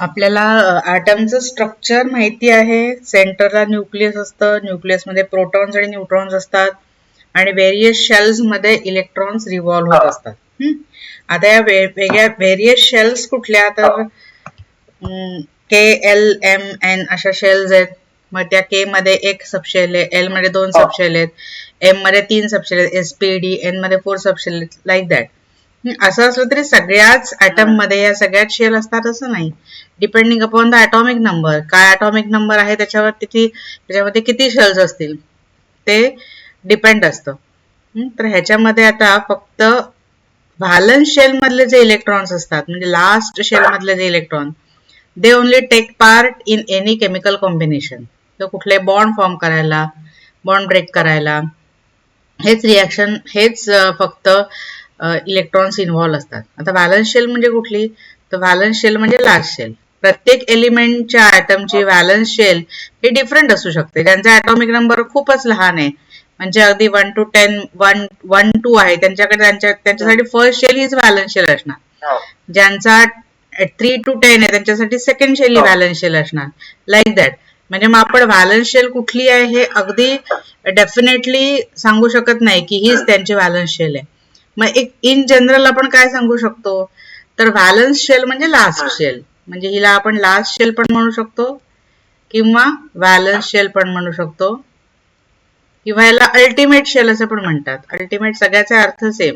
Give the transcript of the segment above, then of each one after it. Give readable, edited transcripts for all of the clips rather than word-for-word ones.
आपल्याला ॲटमचं स्ट्रक्चर माहिती आहे. सेंटरला न्यूक्लियस असतं, न्यूक्लियसमध्ये प्रोटॉन्स आणि न्यूट्रॉन्स असतात आणि व्हेरियस शेल्स मध्ये इलेक्ट्रॉन्स रिव्हॉल्व्ह होत असतात. आता या वेगवेगळ्या व्हेरियस शेल्स कुठल्या, तर के एल एम एन अशा शेल्स आहेत. मग त्या के मध्ये एक सबशेल आहे, एल मध्ये 2 सबशेल आहेत, एम मध्ये 3 सबशेल आहेत, एस पी डी एन मध्ये 4 सबशेल आहेत, लाईक दॅट. असं असलं तरी सगळ्याच ऍटम मध्ये या सगळ्यात शेल असतात असं नाही. Depending upon the atomic number, काय ॲटॉमिक नंबर आहे त्याच्यामध्ये किती शेल्स असतील ते डिपेंड असतं. तर ह्याच्यामध्ये आता फक्त व्हॅलन्स शेल मधले जे इलेक्ट्रॉन्स असतात, म्हणजे लास्ट शेल मधले जे electron, they only take part in any chemical combination. तर कुठले बॉन्ड फॉर्म करायला, बॉन्ड ब्रेक करायला, हेच फक्त इलेक्ट्रॉन्स इन्व्हॉल्व असतात. आता व्हॅलन्स शेल म्हणजे कुठली, तर व्हॅलन्स शेल म्हणजे लास्ट शेल. प्रत्येक एलिमेंटच्या ॲटमची व्हॅलन्स शेल हे डिफरंट असू शकते, ज्यांचा ॲटॉमिक नंबर खूपच लहान आहे, म्हणजे अगदी 1 to 10 1 2 आहे, त्यांच्यासाठी फर्स्ट शेल हीच व्हॅलन्स शेल असणार. ज्यांचा 3 to 10 आहे त्यांच्यासाठी सेकंड शेल ही व्हॅलन्स शेल असणार, लाईक दॅट. म्हणजे मग आपण व्हॅलन्स शेल कुठली आहे हे अगदी डेफिनेटली सांगू शकत नाही की हीच त्यांची व्हॅलन्स शेल आहे. मग एक इन जनरल आपण काय सांगू शकतो, तर व्हॅलन्स शेल म्हणजे लास्ट शेल, म्हणजे हिला आपण लास्ट शेल पण म्हणू शकतो किंवा व्हॅलन्स शेल पण म्हणू शकतो, किंवा याला अल्टिमेट शेल असं पण म्हणतात. अल्टिमेट सगळ्याचा अर्थ सेम,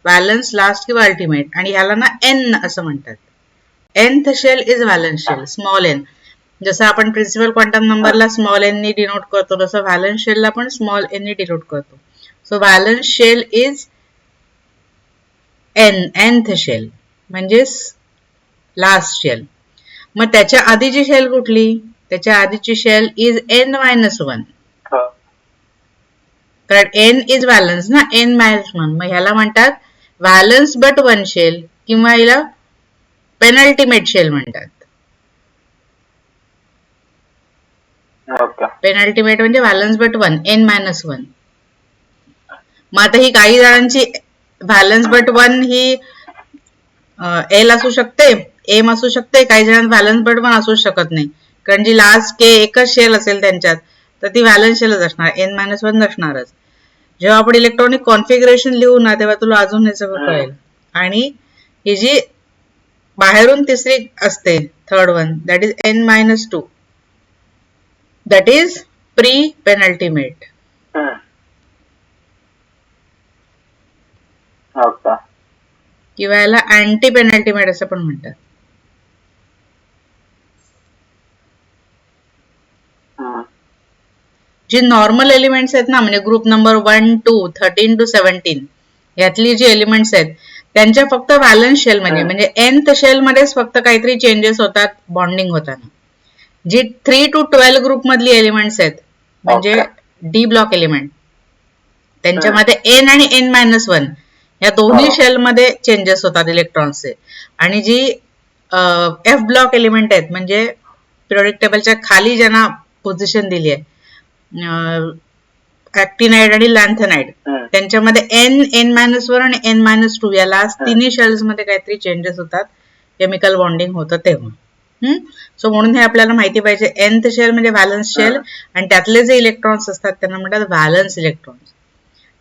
व्हॅलन्स, लास्ट किंवा अल्टिमेट. आणि ह्याला ना एन असं म्हणतात. nth shell is valence shell, small n. जसं आपण प्रिन्सिपल क्वांटम नंबरला स्मॉल एन नी डिनोट करतो, तसं व्हॅलन्स शेलला पण स्मॉल एन नी डिनोट करतो. So valence shell is nth shell, म्हणजेच लास्ट शेल. मग त्याच्या आधीची शेल कुठली, त्याच्या आधीची शेल इज n-1, कारण n इज व्हॅलन्स ना, n-1. मग ह्याला म्हणतात व्हॅलन्स बट 1 शेल, किंवा हिला पेनल्टिमेट शेल म्हणतात. पेनल्टिमेट म्हणजे व्हॅलन्स बट 1, n-1. मग आता ही काही जणांची व्हॅलन्स बट 1 ही एल असू शकते, एम असू शकते, काही जणांना व्हॅलन्स बट 1 असू शकत नाही, कारण जी लास्ट के एकच शेल असेल त्यांच्यात, तर ती व्हॅलन्स शेलच असणार, n-1 नसणारच. जेव्हा आपण इलेक्ट्रॉनिक कॉन्फिगरेशन लिहू ना, तेव्हा तुला अजून हे सगळं कळेल. आणि ही जी बाहेरून तिसरी असते, third one, that is n-2, that is pre penultimate. किंवा याला अँटी पेनल्टिमेट असं पण म्हणतात. जी नॉर्मल एलिमेंट्स आहेत ना, म्हणजे ग्रुप नंबर 1 2 13 to 17 यातली जी एलिमेंट्स आहेत त्यांच्या फक्त व्हॅलन्स शेल मध्ये, म्हणजे nth शेल मध्येच फक्त काहीतरी चेंजेस होतात बॉन्डिंग होताना. जी 3 to 12 ग्रुप मधली एलिमेंट्स आहेत, म्हणजे डी ब्लॉक एलिमेंट, त्यांच्यामध्ये n आणि n-1 या दोन्ही शेल मध्ये चेंजेस होतात इलेक्ट्रॉन्सचे. आणि जी एफ ब्लॉक एलिमेंट आहेत, म्हणजे पिरियोडिक टेबलच्या खाली ज्यांना पोझिशन दिली आहे, ऍक्टिनाइड आणि लॅन्थेनाइड, त्यांच्यामध्ये n-1 आणि n-2 या लास्ट तिन्ही शेल्स मध्ये काहीतरी चेंजेस होतात, केमिकल बॉन्डिंग होतं तेव्हा. सो म्हणून हे आपल्याला माहिती पाहिजे, nth शेल म्हणजे व्हॅलन्स शेल, आणि त्यातले जे इलेक्ट्रॉन्स असतात त्यांना म्हणतात व्हॅलन्स इलेक्ट्रॉन्स.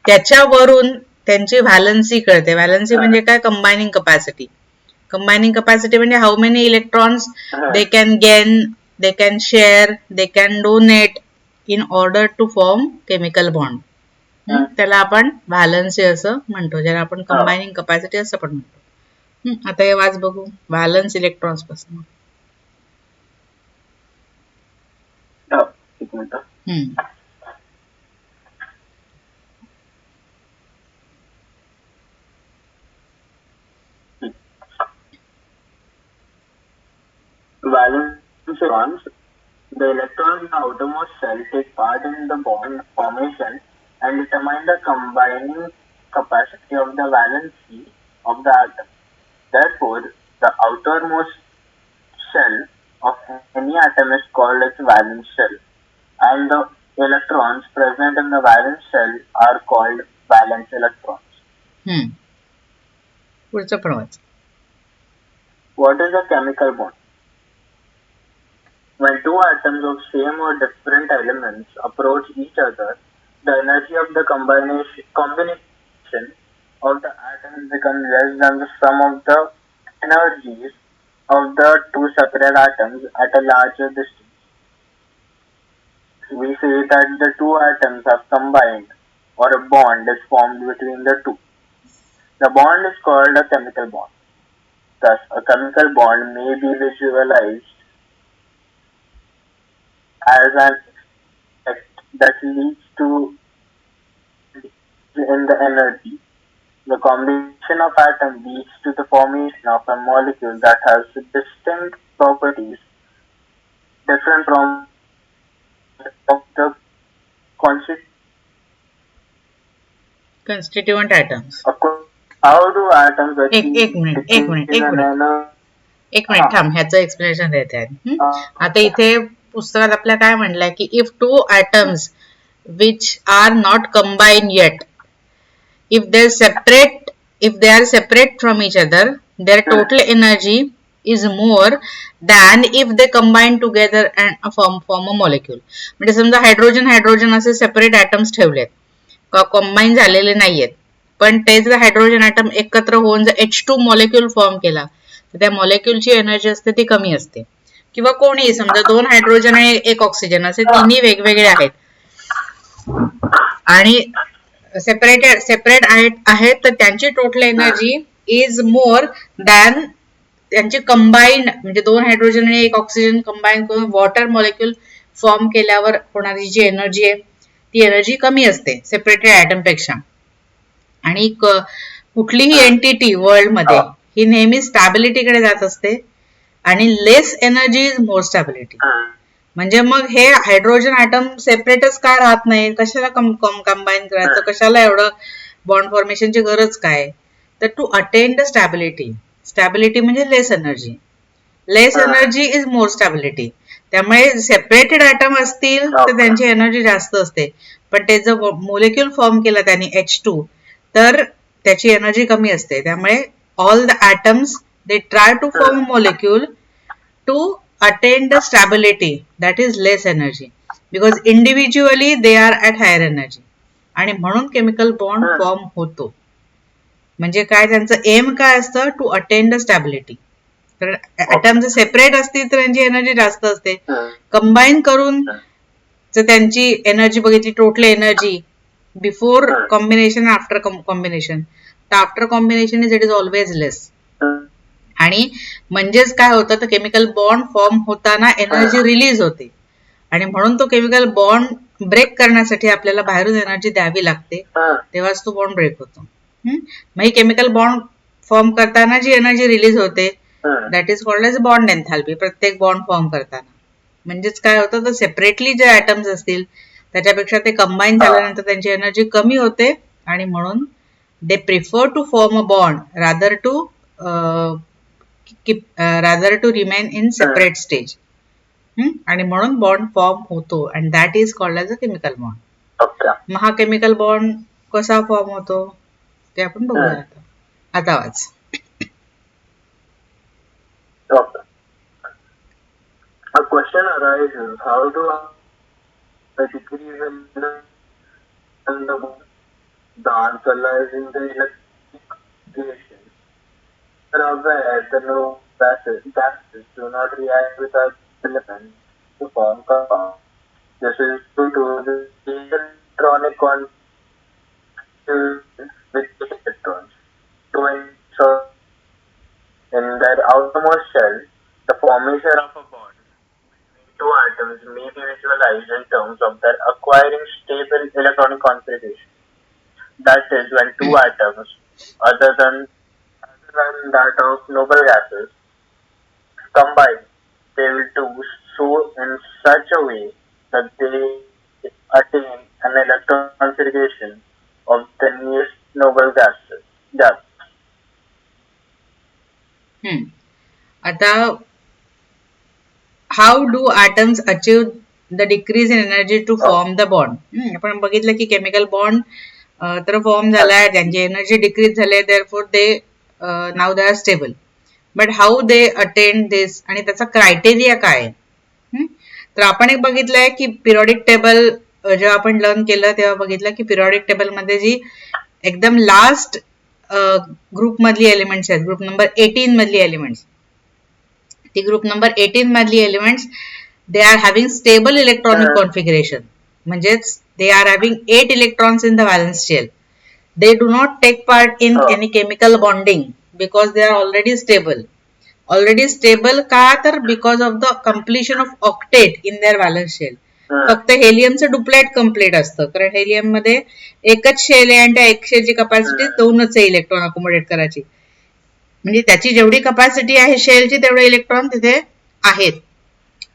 त्याच्यावरून त्यांची व्हॅलन्सी कळते. व्हॅलन्सी म्हणजे काय, कंबायनिंग कपॅसिटी. कंबायनिंग कपॅसिटी म्हणजे how many electrons they can gain, they can share, they can donate in order to form chemical bond. त्याला आपण व्हॅलन्सी असं म्हणतो, ज्याला आपण कंबायनिंग कपॅसिटी असं पण म्हणतो. आता हे वाच बघू व्हॅलन्स इलेक्ट्रॉन्स पासून. Valence electrons, the electrons in the outermost shell take part in the bond formation and determine the combining capacity of the valency of the atom. Therefore, the outermost shell of any atom is called its valence shell, and the electrons present in the valence shell are called valence electrons. पुढचं पण वाच. What is a chemical bond? When two atoms of same or different elements approach each other, the energy of the combination of the atoms becomes less than the sum of the energies of the two separate atoms at a larger distance. We say that the two atoms have combined or a bond is formed between the two. The bond is called a chemical bond. Thus, a chemical bond may be visualized as an effect that leads to in the energy. The combination of atoms leads to the formation of a molecule that has distinct properties different from of the constituent. constituent atoms. Of course, how do atoms एक achieve एक minute एक decrease minute in एक an minute energy? एक minute थांब, ह्याचं explanation देते आहेत. आता इथे पुस्तकात आपल्या काय म्हणलंय की if two atoms which are not combined yet, if they are separate from each other, their total energy is more than if they combine together and form a molecule. म्हणजे समजा हायड्रोजन असे सेपरेट atoms ठेवलेत, combine झालेले नाहीयेत, पण ते जर hydrogen item एकत्र होऊन जर H2 मॉलिक्यूल फॉर्म केला तर त्या मॉलिक्यूलची एनर्जी असते ती कमी असते. किंवा कोणीही समजा 2 हायड्रोजन आणि 1 ऑक्सिजन असे तिन्ही वेगवेगळे आहेत आणि सेपरेट आहेत तर त्यांची total energy is more than त्यांची कंबाईंड म्हणजे 2 हायड्रोजन आणि 1 ऑक्सिजन कंबाईन करून वॉटर मॉलिक्यूल फॉर्म केल्यावर होणारी जी एनर्जी आहे ती एनर्जी कमी असते सेपरेटेड ॲटम पेक्षा. आणि कुठलीही एंटिटी वर्ल्ड मध्ये ही नेहमी स्टॅबिलिटीकडे जात असते आणि लेस एनर्जी इज मोर स्टॅबिलिटी. म्हणजे मग हे हायड्रोजन ॲटम सेपरेटच का राहत नाही, कशाला कंबाईन करायचं, कशाला एवढं बॉन्ड फॉर्मेशनची गरज काय, तर टू अटेन द स्टॅबिलिटी म्हणजे लेस एनर्जी इज मोर स्टॅबिलिटी. त्यामुळे सेपरेटेड ॲटम असतील तर त्यांची एनर्जी जास्त असते, पण ते जर मोलिक्यूल फॉर्म केला त्यांनी H2 तर त्याची एनर्जी कमी असते. त्यामुळे all the atoms they try to form a molecule to attain the stability that is less energy because individually they are at higher energy. आणि म्हणून केमिकल बॉन्ड फॉर्म होतो. म्हणजे काय त्यांचं एम काय असतं, टू अटेन द स्टॅबिलिटी. तर item जर सेपरेट असतील तर त्यांची एनर्जी जास्त असते, कंबाईन करून जर त्यांची एनर्जी बघितली total energy before combination after combination, तर आफ्टर कॉम्बिनेशन इज ऑलवेज लेस. आणि म्हणजेच काय होतं तर केमिकल बॉन्ड फॉर्म होताना एनर्जी रिलीज होते आणि म्हणून तो केमिकल बॉन्ड ब्रेक करण्यासाठी आपल्याला बाहेरून एनर्जी द्यावी लागते, तेव्हाच तो बॉन्ड ब्रेक होतो. मग ही केमिकल बॉन्ड फॉर्म करताना जी एनर्जी रिलीज होते that is called as bond enthalpy प्रत्येक बॉन्ड फॉर्म करताना. म्हणजेच काय होतं तर सेपरेटली जे ॲटम्स असतील त्याच्यापेक्षा ते कंबाईन झाल्यानंतर त्यांची एनर्जी कमी होते आणि म्हणून they prefer to form a bond rather to remain in separate stage. आणि म्हणून बॉन्ड फॉर्म होतो and that is called as a chemical bond. मग हा केमिकल बॉन्ड कसा फॉर्म होतो ते आपण बघूया आता वाच. A question arises, how do the decrease in the bond? The answer lies in the electric creation. Aware that no gases do not react with other elements to form compounds. This is due to the electronic configuration with electrons. To ensure in their outermost shell, the formation of a bond between two atoms may be visualized in terms of their acquiring stable electronic configuration. That is, when two atoms other than that of noble gases combine, they will do so in such a way that they attain an electron configuration of the nearest noble gases. आता how do atoms achieve the decrease in energy to form the bond. आपण बघितलं की chemical bond तर form झालाय, त्यांची energy decrease झाली, therefore they now they are stable. But how they attain this आणि त्याचा क्रायटेरिया काय आहे, तर आपण एक बघितलंय की पिरियडिक टेबल जेव्हा आपण लर्न केलं तेव्हा बघितलं की पिरियडिक टेबल मध्ये जी एकदम लास्ट ग्रुप मधली एलिमेंट्स आहेत, ग्रुप नंबर 18 मधली एलिमेंट्स, ती ग्रुप नंबर 18 मधली elements they are having stable electronic configuration, म्हणजेच they are having 8 electrons in the valence shell. They do not take part in any chemical bonding because they are already stable. Already stable का तर because of the completion of octet in their valence shell. फक्त हेलियमचं duplet complete असतं, कारण helium मध्ये एकच shell आहे आणि त्या एक शेलची कपॅसिटी 2च आहे इलेक्ट्रॉन अकोमोडेट करायची. म्हणजे त्याची जेवढी कपॅसिटी आहे शेलची तेवढे इलेक्ट्रॉन तिथे आहेत.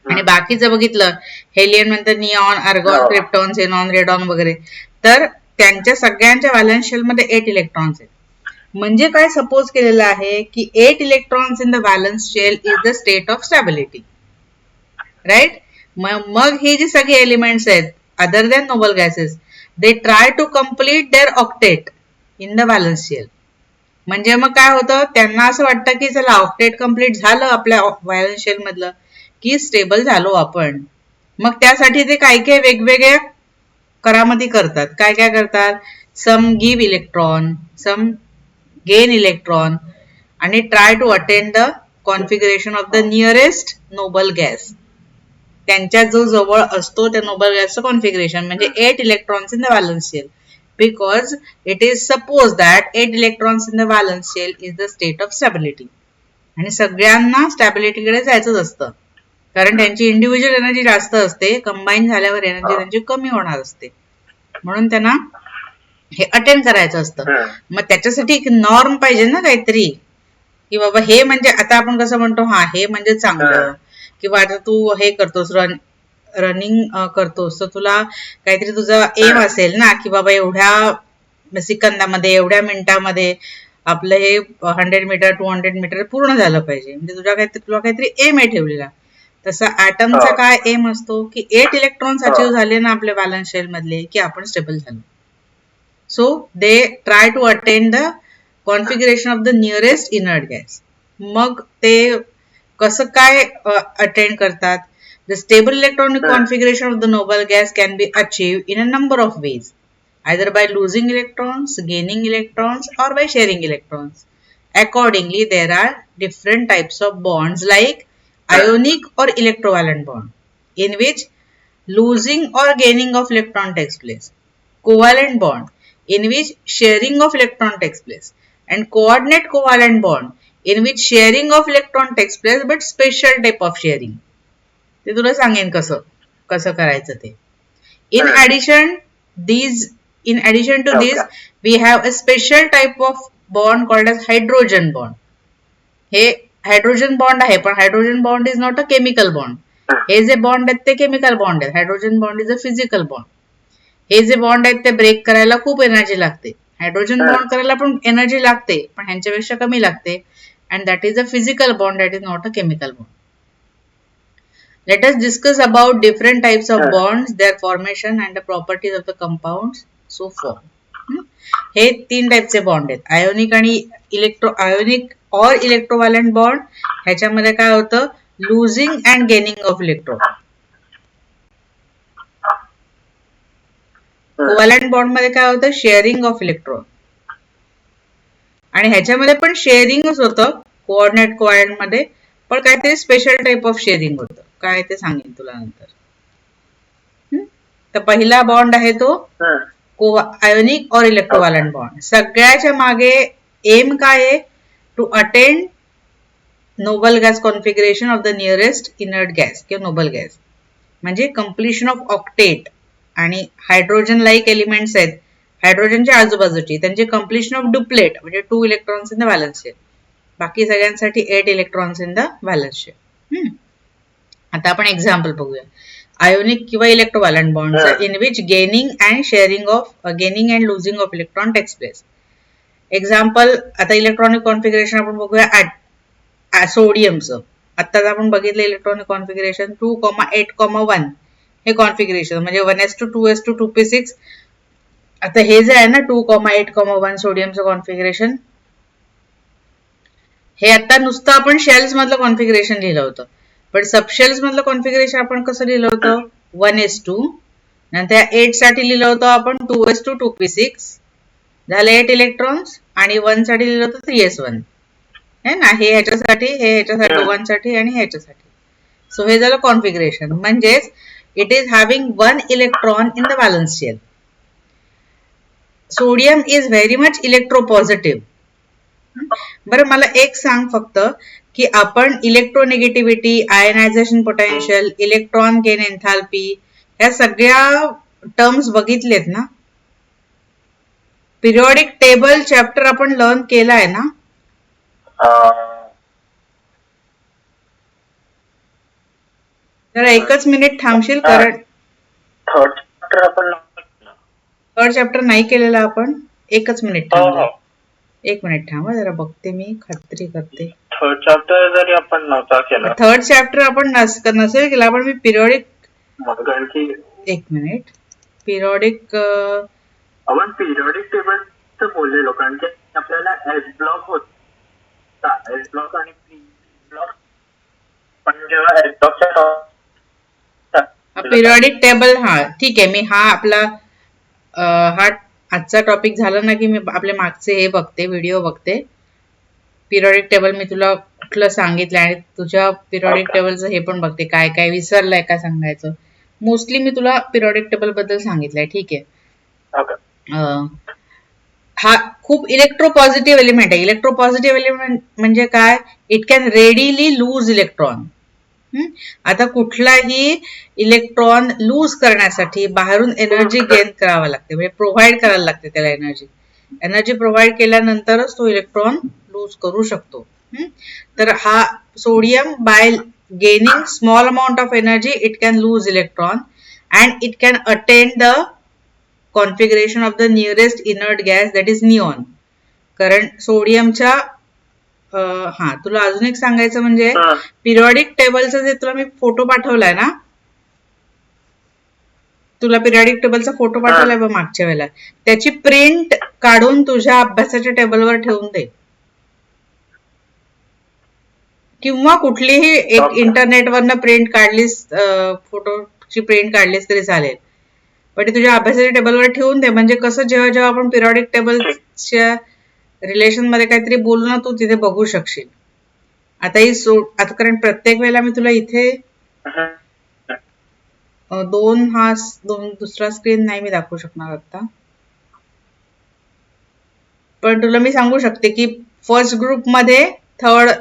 आणि बाकीचं बघितलं हेलियम नंतर neon, argon, krypton, xenon, radon वगैरे, तर त्यांच्या सगळ्यांच्या व्हॅलन्स शेल मध्ये 8 इलेक्ट्रॉन्स आहेत. म्हणजे काय सपोज केलेलं आहे की 8 electrons in the valence shell is the state of stability, right. मग ही जी सगळी एलिमेंट्स आहेत other than noble gases, they try to complete their octet in the valence shell. म्हणजे मग काय होतं, त्यांना असं वाटतं की चला ऑक्टेट कम्प्लीट झालं आपल्या व्हॅलन्स शेल मधलं की स्टेबल झालो आपण. मग त्यासाठी ते काय काय वेगवेगळ्या करामती करतात. काय काय करतात, some give electron, some gain electron, आणि try to attend the configuration of the nearest noble gas. त्यांच्या जो जवळ असतो त्या नोबल गॅसचं कॉन्फिगरेशन म्हणजे 8 electrons in the valence shell, because it is suppose that 8 electrons in the valence shell is the state of stability. आणि सगळ्यांना स्टॅबिलिटीकडे जायचंच असतं, कारण त्यांची इंडिव्हिज्युअल एनर्जी जास्त असते, कंबाईन झाल्यावर एनर्जी त्यांची कमी होणार असते, म्हणून त्यांना हे अटेंड करायचं असतं. मग त्याच्यासाठी एक नॉर्म पाहिजे ना काहीतरी, की बाबा हे म्हणजे आता आपण कसं म्हणतो हा हे म्हणजे चांगलं, किंवा आता तू हे करतोस रनिंग करतोस तर तुला काहीतरी तुझा एम असेल ना की बाबा एवढ्या सेकंदामध्ये एवढ्या मिनिटामध्ये आपलं हे 100 मीटर 200 मीटर पूर्ण झालं पाहिजे, म्हणजे तुला काहीतरी एम आहे ठेवलेला. तसं ऍटमचा काय एम असतो की 8 इलेक्ट्रॉन्स अचीव्ह झाले ना आपल्या व्हॅलन्स शेल मधले की आपण स्टेबल झालो. So they try to attend the configuration of the nearest inert gas. मग ते कसं काय अटेंड करतात, the stable electronic configuration of the noble gas can be achieved in a number of ways, either by losing electrons, gaining electrons, or by sharing electrons. Accordingly, there are different types of bonds like ionic or electrovalent bond, in which losing or gaining of electron takes place. Covalent bond, in which sharing of electron takes place. And coordinate covalent bond, in which sharing of electron takes place, but special type of sharing. ते तुला सांगेन कसं करायचं ते. In addition to this, we have a special type of bond called as hydrogen bond. हे hydrogen bond आहे, पण hydrogen bond is not a chemical bond. हे जे बॉन्ड आहेत ते केमिकल बॉन्ड आहेत. Hydrogen bond is a physical bond. हे जे बॉन्ड आहेत ते ब्रेक करायला खूप एनर्जी लागते. हायड्रोजन बॉन्ड करायला पण एनर्जी लागते, पण ह्यांच्यापेक्षा कमी लागते. And that is a physical bond, that is not a chemical bond. Let us discuss about different types of bonds, their formation and the properties of the compounds so formed. हे 3 टाइपचे bond आहेत, ionic आणि ionic और इलेक्ट्रोव्हॅलंट bond. ह्याच्यामध्ये काय होतं, losing and gaining of electron. Covalent bond मध्ये काय होतं, शेअरिंग ऑफ इलेक्ट्रॉन. आणि ह्याच्यामध्ये पण शेअरिंगच होतं कोऑर्डिनेट कोव्हॅलंट मध्ये, पण काहीतरी स्पेशल टाइप ऑफ शेअरिंग होतं. काय ते सांगेन तुला नंतर. तर पहिला बॉन्ड आहे तो आयोनिक और इलेक्ट्रोव्हॅलंट बॉन्ड. सगळ्याच्या मागे एम काय आहे, to attend noble gas configuration of the nearest inert gas किंवा नोबल गॅस, म्हणजे कम्प्लिशन ऑफ ऑक्टेट. आणि हायड्रोजन लाईक एलिमेंट्स आहेत हायड्रोजनच्या आजूबाजूची, त्यांचे कम्प्लिशन ऑफ डुप्लेट म्हणजे 2 electrons in the valence shell. बाकी सगळ्यांसाठी 8 electrons in the valence shell. आता आपण एक्झाम्पल बघूया आयोनिक किंवा electrovalent bond, in which gaining and losing of electron takes place. Example, आता इलेक्ट्रॉनिक कॉन्फिगरेशन आपण बघूया सोडियमचं. आत्ताच आपण बघितलं इलेक्ट्रॉनिक कॉन्फिगरेशन 2,8,1 हे कॉन्फिगरेशन म्हणजे 1s2 2p6. आता हे जे आहे ना 2,8,1 सोडियमचं कॉन्फिगरेशन, हे आता नुसतं आपण शेल्स मधलं कॉन्फिगरेशन लिहिलं होतं, पण सबशेल्स मधलं कॉन्फिगरेशन आपण कसं लिहिलं होतं 1s2, नंतर 8 साठी लिहिलं होतं आपण 2s2 2p6 झाले 8 इलेक्ट्रॉन्स, आणि 1 साठी लिहिलं होतं 3s1 है ना. हे ह्याच्यासाठी, हे ह्याच्यासाठी, दोघांसाठी आणि ह्याच्यासाठी. सो हे झालं कॉन्फिगरेशन. म्हणजेच it is having 1 electron in the valence shell. Sodium is very much electropositive. बरं मला एक सांग फक्त की आपण electronegativity, ionisation potential, electron gain enthalpy या सगळ्या टर्म्स बघितलेत ना. पिरियॉडिक टेबल चॅप्टर आपण लर्न केलाय ना. जरा एकच मिनिट थांबशील, कारण थर्ड चॅप्टर नाही केलेला आपण. एकच मिनिट थांब, एक मिनिट थांब जरा बघते, मी खात्री करते. थर्ड चॅप्टर जरी आपण नव्हता केला, थर्ड चॅप्टर आपण नसेल केला, पण मी पिरियॉडिक, एक मिनिट, पिरियॉडिक आपण पिरियॉडिक टेबल बोललेलो, कारण की आपल्याला एस ब्लॉक होता, एस ब्लॉक आणि पी ब्लॉक. पण जेव्हा एस ब्लॉकच्या पिरियॉडिक टेबल, हा ठीक आहे, मी हा आपला हा आजचा टॉपिक झाला ना की मी आपले मागचे हे बघते, व्हिडिओ बघते. पिरियॉडिक टेबल मी तुला कुठलं सांगितलं आणि तुझ्या पिरियॉडिक टेबलचं हे पण बघते, काय काय विसरलंय का सांगायचं. मोस्टली मी तुला पिरियॉडिक टेबल बद्दल सांगितलंय, ठीक आहे. हा खूप इलेक्ट्रोपॉझिटिव्ह एलिमेंट आहे. इलेक्ट्रोपॉझिटिव्ह एलिमेंट म्हणजे काय, it can readily loose electron. आता कुठलाही इलेक्ट्रॉन लूज करण्यासाठी बाहेरून एनर्जी गेन करावं लागते, म्हणजे प्रोव्हाइड करायला लागते त्याला एनर्जी. एनर्जी प्रोव्हाइड केल्यानंतरच तो इलेक्ट्रॉन लूज करू शकतो. तर हा sodium, bye gaining small amount of energy it can loose electron and it can attain the configuration of the nearest inert gas, that is neon. कारण सोडियमच्या हा तुला अजून एक सांगायचं म्हणजे पिरियॉडिक टेबलचा जे तुला मी फोटो पाठवलाय ना, तुला पिरियॉडिक टेबलचा फोटो पाठवलाय बघ मागच्या वेळेला, त्याची प्रिंट काढून तुझ्या अभ्यासाच्या टेबलवर ठेवून दे, किंवा कुठलीही एक इंटरनेटवरनं प्रिंट काढलीस, फोटोची प्रिंट काढलीस तरी चालेल, पण तुझ्या अभ्यासाच्या टेबलवर ठेवून दे. म्हणजे कसं जेव्हा जेव्हा आपण पिरियॉडिक टेबलच्या रिलेशन मध्ये काहीतरी बोलू ना, तू तिथे बघू शकशील. आता ही आता कारण प्रत्येक वेळेला मी तुला इथे दोन दुसरा स्क्रीन नाही मी दाखवू शकणार आता, पण तुला मी सांगू शकते की फर्स्ट ग्रुप मध्ये, थर्ड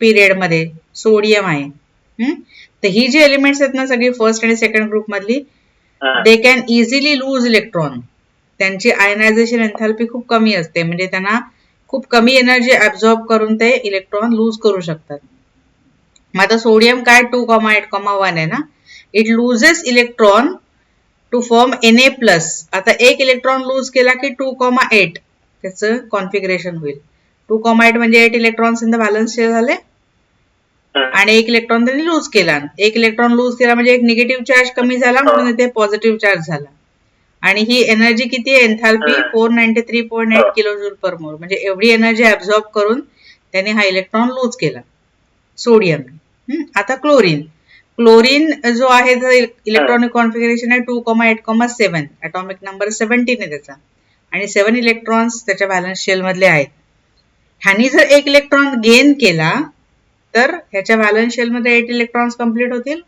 पिरियड मध्ये सोडियम आहे. तर ही जी एलिमेंट्स आहेत ना सगळी फर्स्ट आणि सेकंड ग्रुप मधली, they can easily loose electron. त्यांची आयनायझेशन एन्थॅल्पी खूप कमी असते, म्हणजे त्यांना खूप कमी एनर्जी ऍब्झॉर्ब करून ते इलेक्ट्रॉन लूज करू शकतात. मग आता सोडियम काय 2,8,1 आहे ना, it loses electron to form Na+. आता एक इलेक्ट्रॉन लूज केला की 2,8 त्याचं कॉन्फिगरेशन होईल. 2,8 म्हणजे 8 electrons in the valence shell झाले, आणि एक इलेक्ट्रॉन त्यांनी लूज केला. एक इलेक्ट्रॉन लूज केला म्हणजे एक निगेटिव्ह चार्ज कमी झाला, म्हणून इथे पॉझिटिव्ह चार्ज झाला. आणि ही एनर्जी किती आहे, एन्थॅल्पी 493.8 किलोजूल पर मोल, म्हणजे एवढी एनर्जी ऍब्झॉर्ब करून त्याने हा इलेक्ट्रॉन लूज केला सोडियम. आता क्लोरीन, क्लोरीन जो आहे इलेक्ट्रॉनिक कॉन्फिगरेशन आहे 2,8,7, ॲटॉमिक नंबर 17 आहे त्याचा, आणि 7 इलेक्ट्रॉन्स त्याच्या व्हॅलन्स शेल मधले आहेत. ह्यानी जर एक इलेक्ट्रॉन गेन केला तर ह्याच्या व्हॅलन्स शेल मध्ये 8 इलेक्ट्रॉन्स कम्प्लीट होतील.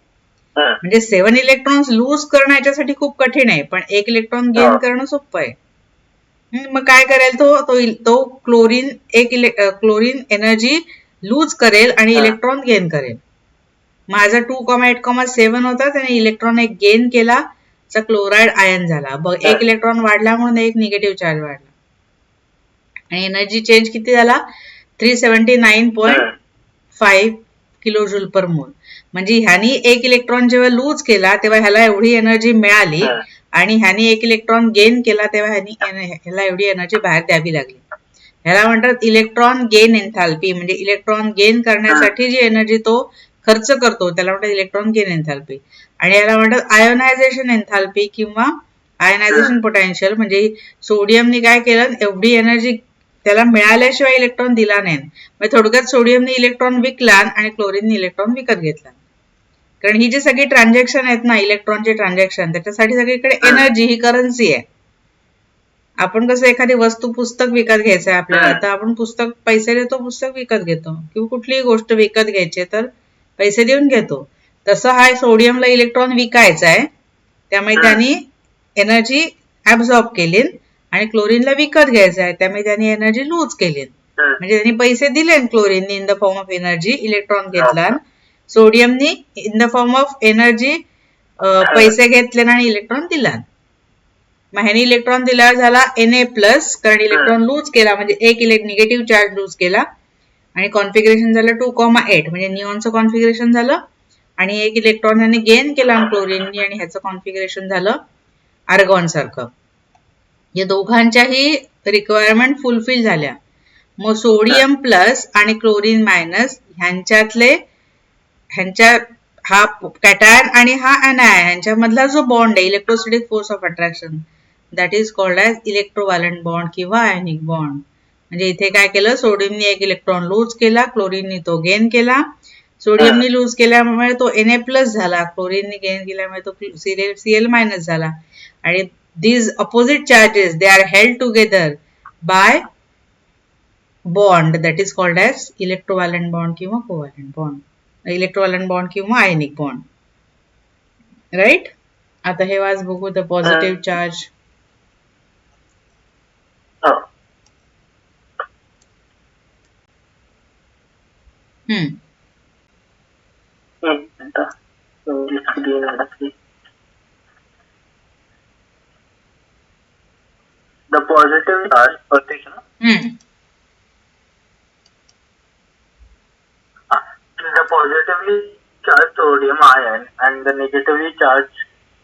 म्हणजे 7 इलेक्ट्रॉन्स लूज करणं याच्यासाठी खूप कठीण आहे, पण एक इलेक्ट्रॉन गेन करणं सोपं आहे. मग काय करेल तो क्लोरीन एनर्जी लूज करेल आणि इलेक्ट्रॉन गेन करेल. माझा 2,8,7 होता, त्याने इलेक्ट्रॉन एक गेन केला, त्याचा क्लोराईड आयन झाला. बघ, एक इलेक्ट्रॉन वाढला म्हणून एक निगेटिव्ह चार्ज वाढला, आणि एनर्जी चेंज किती झाला, 379.5 किलोजूल पर मोल. म्हणजे ह्यानी एक इलेक्ट्रॉन जेव्हा लूज केला तेव्हा ह्याला एवढी एनर्जी मिळाली, आणि ह्यानी एक इलेक्ट्रॉन गेन केला तेव्हा ह्याला एवढी एनर्जी बाहेर द्यावी लागली. ह्याला म्हणतात इलेक्ट्रॉन गेन एन्थॅल्पी. म्हणजे इलेक्ट्रॉन गेन करण्यासाठी जी एनर्जी तो खर्च करतो त्याला म्हणतात इलेक्ट्रॉन गेन एन्थॅल्पी. आणि याला म्हणतात आयोनायझेशन एन्थॅल्पी किंवा आयोनायझेशन पोटेन्शियल. म्हणजे सोडियमने काय केलं, एवढी एनर्जी त्याला मिळाल्याशिवाय इलेक्ट्रॉन दिला नाही. म्हणजे थोडक्यात सोडियमने इलेक्ट्रॉन विकला आणि क्लोरीनने इलेक्ट्रॉन विकत घेतला. कारण ही जी सगळी ट्रान्झॅक्शन आहेत ना इलेक्ट्रॉनचे ट्रान्झॅक्शन, त्याच्यासाठी सगळीकडे एनर्जी ही करन्सी आहे. आपण कसं एखादी वस्तू पुस्तक विकत घ्यायचंय आपल्याला, तर आपण पुस्तक पैसे देतो, पुस्तक विकत घेतो, किंवा कुठलीही गोष्ट विकत घ्यायची तर पैसे देऊन घेतो. तसं हा सोडियमला इलेक्ट्रॉन विकायचा आहे, त्यामुळे त्यांनी एनर्जी ऍब्झॉर्ब केली, आणि क्लोरीनला विकत घ्यायचं आहे, त्यामुळे त्यांनी एनर्जी लूज केली. म्हणजे त्यांनी पैसे दिले क्लोरीननी in the form of energy, electron घेतला. सोडियमनी in the form of energy पैसे घेतले आणि इलेक्ट्रॉन दिला. मग ह्याने इलेक्ट्रॉन दिल्यावर झाला Na+, कारण इलेक्ट्रॉन लूज केला, म्हणजे एक निगेटिव्ह चार्ज लूज केला, आणि कॉन्फिगरेशन झालं 2,8, म्हणजे निऑनचं कॉन्फिगरेशन झालं, आणि एक इलेक्ट्रॉन ह्याने गेन केला क्लोरीननी, आणि ह्याचं कॉन्फिगरेशन झालं आर्गॉन सारखं. या दोघांच्याही रिक्वायरमेंट फुलफिल झाल्या. मग सोडियम प्लस आणि क्लोरीन मायनस ह्यांच्या हा कॅटायन आणि हा ऍनायन ह्यांच्यामधला जो बॉन्ड आहे, electrostatic force of attraction, that is called as electrovalent bond किंवा आयनिक बॉन्ड. म्हणजे इथे काय केलं, सोडियमने एक इलेक्ट्रॉन लूज केला, क्लोरीननी तो गेन केला. सोडियमनी लूज केल्यामुळे तो Na+ झाला, क्लोरीननी गेन केल्यामुळे तो Cl- झाला. आणि these opposite charges, they are held together by bond that is called as electrovalent bond किंवा covalent bond, electrovalent bond किंवा ionic bond, right? आता हे वाज बघू, the positive charge. The positive charge partition. The positively charged sodium ion and the negatively charged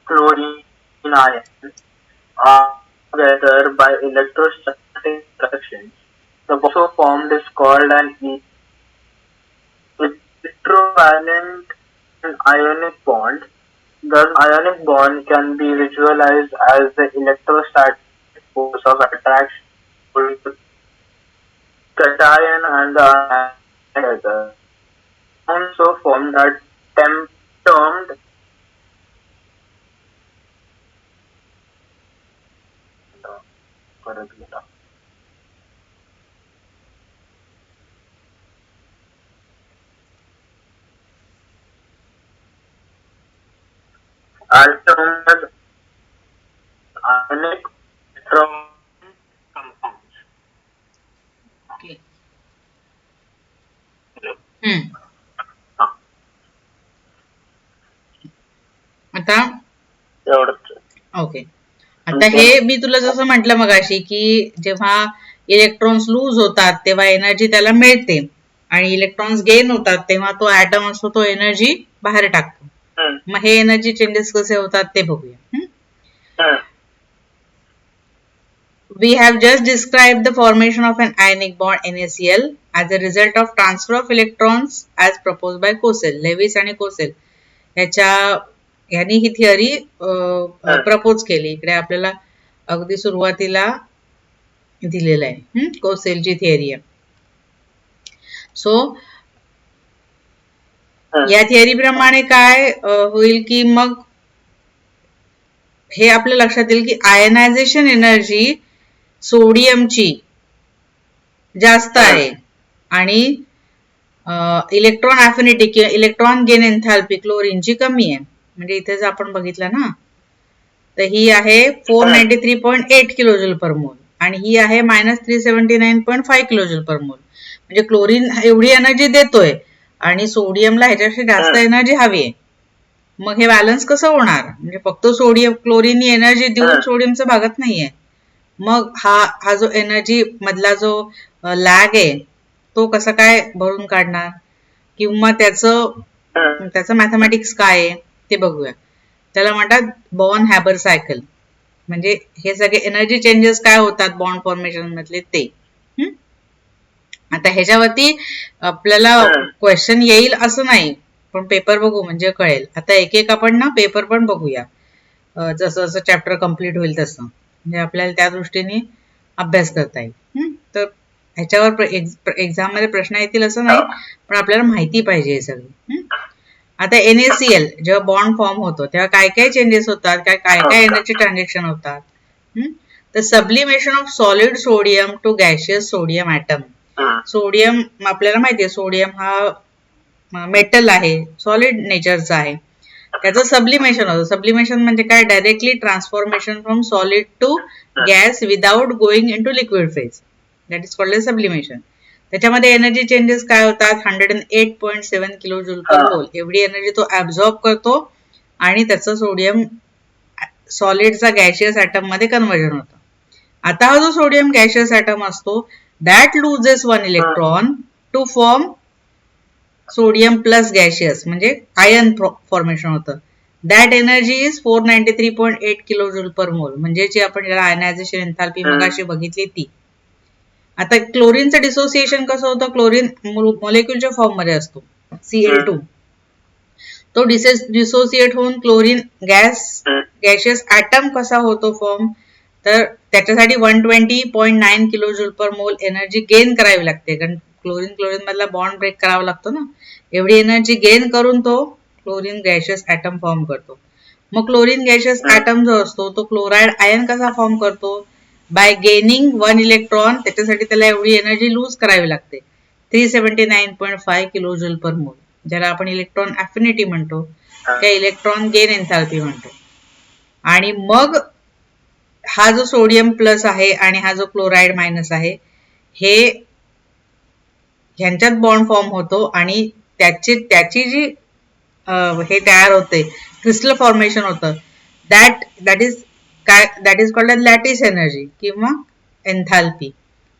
chlorine ion are together by electrostatic attraction. The bond so formed is called an electrovalent ionic bond. The ionic bond can be visualized as the electrostatic force of attraction between the cation and the ion together. So formed are termed ionic compounds. Okay. आता okay, आता हे मी तुला जसं म्हटलं मगाशी की जेव्हा electrons loose होतात तेव्हा एनर्जी त्याला मिळते, आणि इलेक्ट्रॉन्स गेन होतात तेव्हा तो ऍटम असतो तो एनर्जी बाहेर टाकतो. मग हे एनर्जी चेंजेस कसे होतात ते बघूया. We have just described the formation of an ionic bond NaCl as a result of transfer of electrons as proposed by Cosell, Lewis आणि कोसेल यांनी ही थिअरी प्रपोज केली. इकडे आपल्याला अगदी सुरुवातीला दिलेलं आहे, कोसेलची थिअरी आहे. सो या थिअरी प्रमाणे काय होईल की मग हे आपल्या लक्षात येईल की आयनायझेशन एनर्जी सोडियमची जास्त आहे, आणि इलेक्ट्रॉन अफिनिटी किंवा इलेक्ट्रॉन गेन एन्थॅल्पी क्लोरीनची कमी आहे. म्हणजे इथेच आपण बघितलं ना, तर ही आहे 493.8 किलोजूल पर मोल, आणि ही आहे -379.5 किलोजूल पर मोल. म्हणजे क्लोरीन एवढी एनर्जी देतोय आणि सोडियमला ह्याच्यापेक्षा जास्त एनर्जी हवी आहे. मग हे बॅलन्स कसं होणार? म्हणजे फक्त क्लोरीननी एनर्जी देऊन सोडियमचं भागत नाहीये. मग हा जो एनर्जी मधला जो लॅग आहे तो कसा काय भरून काढणार, किंवा त्याचं मॅथमॅटिक्स काय आहे ते बघूया. त्याला म्हणतात बॉर्न हॅबर सायकल. म्हणजे हे सगळे एनर्जी चेंजेस काय होतात बॉन्ड फॉर्मेशन मधले ते. आता ह्याच्यावरती आपल्याला क्वेश्चन येईल असं नाही, पण पेपर बघू म्हणजे कळेल. आता एक एक आपण ना पेपर पण बघूया, जसं जसं चॅप्टर कम्प्लीट होईल तसं, म्हणजे आपल्याला त्या दृष्टीने अभ्यास करता येईल. तर ह्याच्यावर एक्झाम मध्ये प्रश्न येतील असं नाही, पण आपल्याला माहिती पाहिजे हे सगळं. आता NaCl जेव्हा बॉन्ड फॉर्म होतो तेव्हा काय काय चेंजेस होतात, काय काय काय एनर्जी ट्रान्झॅक्शन होतात. तर sublimation of solid sodium to gaseous sodium atom. Sodium आपल्याला माहितीये सोडियम हा मेटल आहे, सॉलिड नेचरचा आहे. त्याचं सब्लिमेशन होतं. सब्लिमेशन म्हणजे काय, directly transformation from solid to gas without going into liquid phase, that is called as sublimation. त्याच्यामध्ये एनर्जी चेंजेस काय होतात, 108.7 किलो जूल पर मोल एवढी एनर्जी तो ऍब्झॉर्ब करतो आणि त्याचं सोडियम सॉलिडचा गॅशियस ॲटम मध्ये कन्व्हर्जन होतं. आता हा जो सोडियम गॅशियस ॲटम असतो that loses 1 electron to form sodium plus gaseous म्हणजे आयन फॉर्मेशन होतं. That energy is 493.8 kilo joule per mole, म्हणजे जी आपण ज्याला आयनायझेशन एन्थाल्पी मगाशी बघितली ती. आता क्लोरीनचं डिसोसिएशन कसं होतं, क्लोरीन मॉलिक्युलच्या फॉर्म मध्ये असतो Cl2, तो डिसोसिएट होऊन क्लोरीन गॅशियस ॲटम कसा होतो फॉर्म, तर त्याच्यासाठी 120.9 किलो जूल पर मोल एनर्जी गेन करावी लागते, कारण क्लोरीन मधला बॉन्ड ब्रेक करावा लागतो ना. एवढी एनर्जी गेन करून तो क्लोरीन गॅशियस ॲटम फॉर्म करतो. मग क्लोरीन गॅशियस ॲटम जो असतो तो क्लोराइड आयन कसा फॉर्म करतो, बाय गेनिंग 1 इलेक्ट्रॉन. त्याच्यासाठी त्याला एवढी एनर्जी लूज करावी लागते, 379.5 किलो जूल पर मोल, ज्याला आपण इलेक्ट्रॉन अफिनिटी म्हणतो किंवा इलेक्ट्रॉन गेन एन्थाल्पी म्हणतो. आणि मग हा जो सोडियम प्लस आहे आणि हा जो क्लोराइड मायनस आहे हे ह्यांच्यात बॉन्ड फॉर्म होतो आणि त्याची जी हे तयार होते क्रिस्टल फॉर्मेशन होतं, that is called as lattice energy किंवा enthalpy,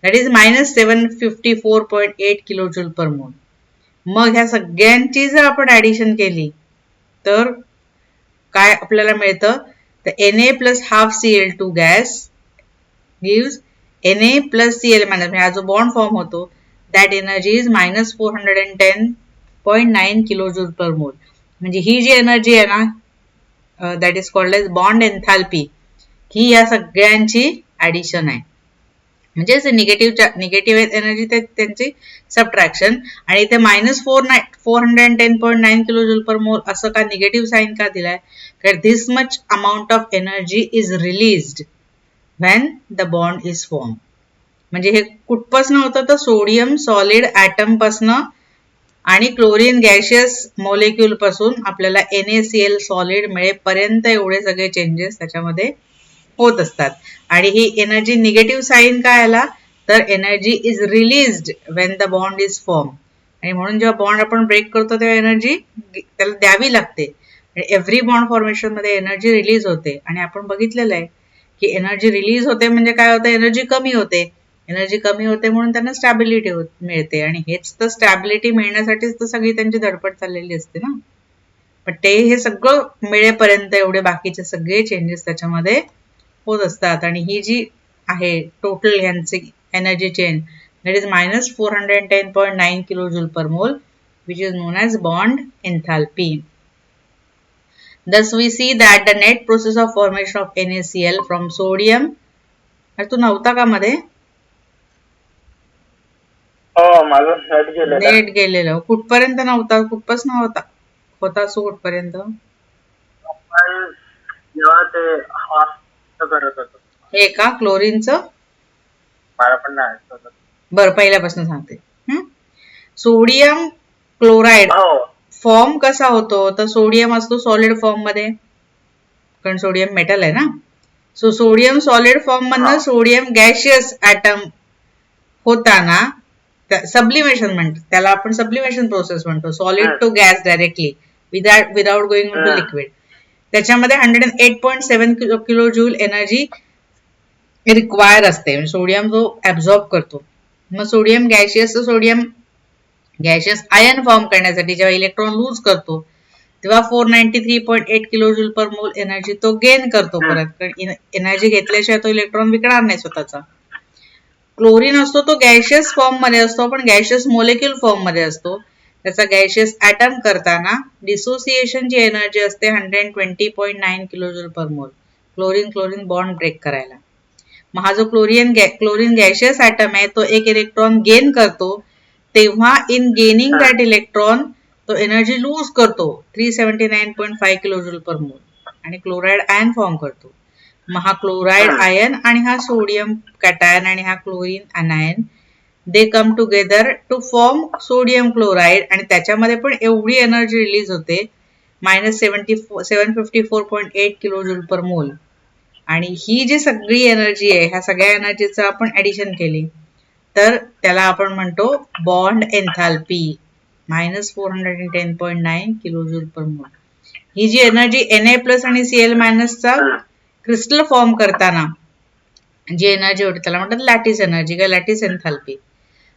that is -754.8 kilo joule per mole. मग ह्या सगळ्यांची जर आपण ऍडिशन केली तर काय आपल्याला मिळतं, तर Na plus half Cl2 gas gives Na plus Cl minus, हा जो बॉन्ड फॉर्म होतो that energy is -410.9 kilo joule per mole. म्हणजे ही जी एनर्जी आहे ना that is called as bond enthalpy, ही या सगळ्यांची ऍडिशन आहे. म्हणजेच निगेटिव्ह एनर्जी त्यांची सबट्रॅक्शन. आणि इथे -410.9 किलो जूल पर मोल असं का निगेटिव्ह साईन का दिलाय, कारण this much amount of energy is released when the bond is form. म्हणजे हे कुठपासनं होतं, तर सोडियम सॉलिड ॲटम पासनं आणि क्लोरीन गॅशियस मॉलिक्यूल पासून आपल्याला NaCl सॉलिड मिळेपर्यंत एवढे सगळे चेंजेस त्याच्यामध्ये होत असतात. आणि ही एनर्जी निगेटिव्ह साईन काय आला, तर energy is released when the bond is form. आणि म्हणून जेव्हा बॉन्ड आपण ब्रेक करतो तेव्हा एनर्जी त्याला द्यावी लागते. एव्हरी बॉन्ड फॉर्मेशन मध्ये एनर्जी रिलीज होते आणि आपण बघितलेलं आहे की एनर्जी रिलीज होते म्हणजे काय होतं, एनर्जी कमी होते. एनर्जी कमी होते म्हणून त्यांना स्टॅबिलिटी मिळते, आणि हेच तर स्टॅबिलिटी मिळण्यासाठीच तर सगळी त्यांची धडपड चाललेली असते ना. पण ते हे सगळं मिळेपर्यंत एवढे बाकीचे सगळे चेंजेस त्याच्यामध्ये होत असतात. आणि ही जी आहे टोटल ह्यांची energy change that is -410.9 kilo joule per मोल which is known as bond enthalpy. Thus we see that the net process of formation of NaCl from sodium, तू नव्हता का मध्ये? नेट गेलेलं कुठपर्यंत नव्हता, कुठपासून होता सो कुठपर्यंत? हे का क्लोरीनचं? बरं पहिल्यापासून सांगते. सोडियम क्लोराइड फॉर्म कसा होतो, तर सोडियम असतो सॉलिड फॉर्म मध्ये, कारण सोडियम मेटल आहे ना. सो सोडियम सॉलिड फॉर्म मधनं सोडियम गॅशियस ॲटम होताना सब्लिमेशन म्हणतो, त्याला आपण सब्लिमेशन प्रोसेस म्हणतो, solid to gas directly without going to liquid. त्याच्यामध्ये 108.7 किलो जूल एनर्जी रिक्वायर असते, सोडियम जो ऍब्झॉर्ब करतो. मग सोडियम गॅशियस आयन फॉर्म करण्यासाठी जेव्हा इलेक्ट्रॉन लूज करतो तेव्हा 493.8 किलो जूल पर मोल एनर्जी तो गेन करतो परत, कारण एनर्जी घेतल्याशिवाय तो इलेक्ट्रॉन विकणार नाही स्वतःचा. क्लोरीन असतो तो गॅशियस फॉर्म मध्ये असतो, पण गॅशियस मोलेक्युल फॉर्म मध्ये असतो. त्याचा गॅशियस ॲटम करताना डिसोसिएशनची एनर्जी असते 120.9 किलो जूल पर मोल, क्लोरीन बॉन्ड ब्रेक करायला. मग हा जो क्लोरीन गॅशियस ॲटम आहे तो एक इलेक्ट्रॉन गेन करतो, तेव्हा इन गेनिंग दॅट इलेक्ट्रॉन तो एनर्जी लूज करतो 379.5 किलोजूल पर मोल आणि क्लोराईड आयन फॉर्म करतो. मग हा क्लोराईड आयन आणि हा सोडियम कॅटायन आणि हा chlorine anion they come together to form sodium chloride आणि त्याच्यामध्ये पण एवढी एनर्जी रिलीज होते -754.8 किलोजूल पर मोल. आणि ही जी सगळी एनर्जी आहे ह्या सगळ्या एनर्जीचं आपण ऍडिशन केली तर त्याला आपण म्हणतो बॉन्ड एन्थाल्पी -410.9 किलोजूल पर मोल. ही जी एनर्जी Na+ आणि Cl- चा क्रिस्टल फॉर्म करताना जी एनर्जी होती त्याला म्हणतात लॅटिस एनर्जी किंवा लॅटिस एन्थाल्पी.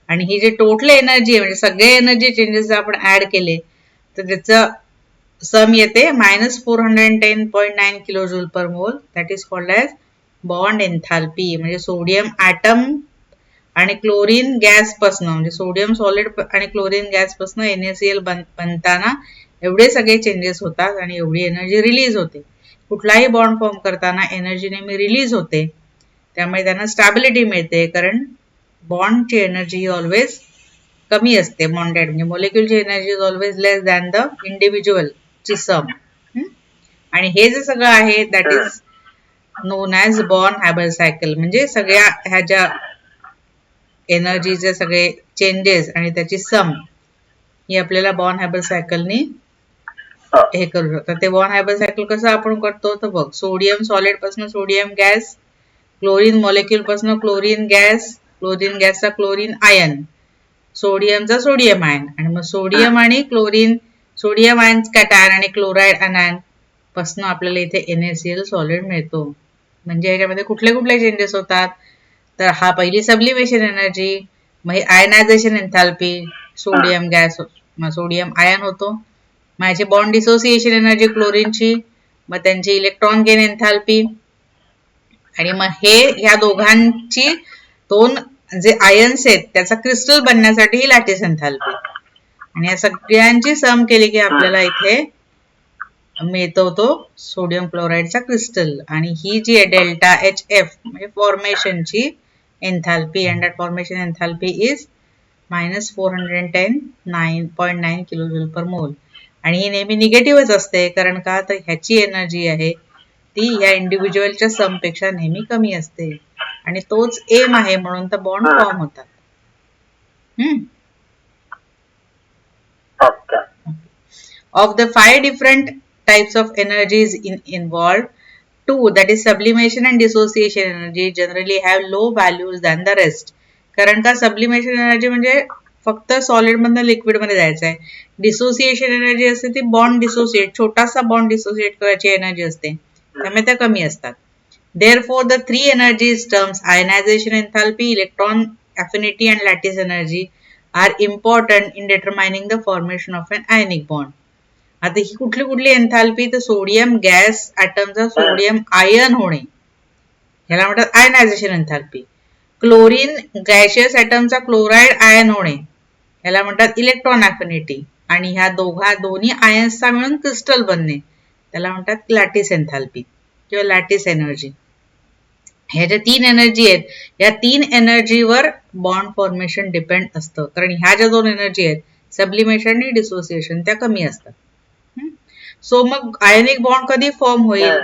आणि ही जी टोटल एनर्जी आहे म्हणजे सगळे एनर्जी चेंजेस आपण ऍड केले तर त्याचं सम येते -410.9 किलोजूल पर मोल. That is called as bond enthalpy. म्हणजे सोडियम ॲटम आणि क्लोरीन गॅस पासन म्हणजे सोडियम सॉलिड आणि क्लोरीन गॅस पासन NaCl बनताना एवढे सगळे चेंजेस होतात आणि एवढी एनर्जी रिलीज होते. कुठलाही बॉन्ड फॉर्म करताना एनर्जी नेहमी रिलीज होते त्यामुळे त्यांना स्टॅबिलिटी मिळते कारण बॉन्डची एनर्जी ही ऑलवेज कमी असते. बॉन्डेड म्हणजे मॉलिक्युलची energy is always less than the individual ची सम. आणि हे जे सगळं आहे that is known as Born Haber cycle. म्हणजे सगळ्या ह्या ज्या एनर्जीचे सगळे चेंजेस आणि त्याची सम ही आपल्याला बॉर्न हॅबल सायकलनी हे करू शकतात. ते बॉर्न हॅबल सायकल कसं आपण करतो तर बघ सोडियम सॉलिड पासून सोडियम गॅस, क्लोरीन मॉलिक्युल पासून क्लोरीन गॅसचा क्लोरीन आयन, सोडियमचा सोडियम आयन आणि मग सोडियम आणि क्लोरीन सोडियम आयन कॅटायन आणि क्लोराईड अनायन पासून आपल्याला इथे NaCl सॉलिड मिळतो. म्हणजे ह्याच्यामध्ये कुठले कुठले चेंजेस होतात तर हा पहिली सब्लिमेशन एनर्जी, मग ionisation enthalpy, sodium gas sodium ion होतो, मग ह्याची बॉन्ड डिसोसिएशन एनर्जी क्लोरीनची, मग त्यांची इलेक्ट्रॉन गेन एन्थाल्पी आणि मग हे ह्या दोघांची दोन जे आयन्स आहेत त्याचा क्रिस्टल बनण्यासाठी लॅटिस एन्थाल्पी. आणि या सगळ्यांची सम केली की आपल्याला इथे मिळतो तो सोडियम क्लोराईडचा क्रिस्टल. आणि ही जी आहे डेल्टा HF म्हणजे फॉर्मेशनची enthalpy and that formation enthalpy is -410.9 kilojoule per mole. आणि ही नेहमी निगेटिव्हच असते कारण का तर ह्याची एनर्जी आहे ती ह्या इंडिव्हिज्युअलच्या सम पेक्षा नेहमी कमी असते आणि तोच एम आहे म्हणून तर बॉन्ड फॉर्म होतात. Of the 5 different types of energies involved, 2 that is sublimation and dissociation energy generally have low values than the rest. कारण का सबलिमेशन एनर्जी म्हणजे फक्त सॉलिड मधनं लिक्विड मध्ये जायचं आहे. डिसोसिएशन एनर्जी असते ती बॉन्ड डिसोसिएट छोटासा बॉन्ड डिसोसिएट करायची एनर्जी असते त्यामुळे त्या कमी असतात. Therefore the 3 energies terms ionization enthalpy, electron affinity and lattice energy are important in determining the formation of an ionic bond. आता ही कुठली कुठली एन्थाल्पी तर सोडियम गॅस ॲटमचा सोडियम आयन होणे ह्याला म्हणतात आयनायझेशन एन्थाल्पी. क्लोरीन गॅशियस ॲटमचा क्लोराईड आयन होणे ह्याला म्हणतात इलेक्ट्रॉन ॲफिनिटी. आणि ह्या दोन्ही आयन्सचा मिळून क्रिस्टल बनणे त्याला म्हणतात लॅटिस एन्थाल्पी किंवा लॅटिस एनर्जी. ह्या ज्या 3 एनर्जी आहेत या 3 एनर्जीवर बॉन्ड फॉर्मेशन डिपेंड असतं कारण ह्या ज्या 2 एनर्जी आहेत सबलिमेशन आणि डिसोसिएशन त्या कमी असतात. सो मग आयनिक बॉन्ड कधी फॉर्म होईल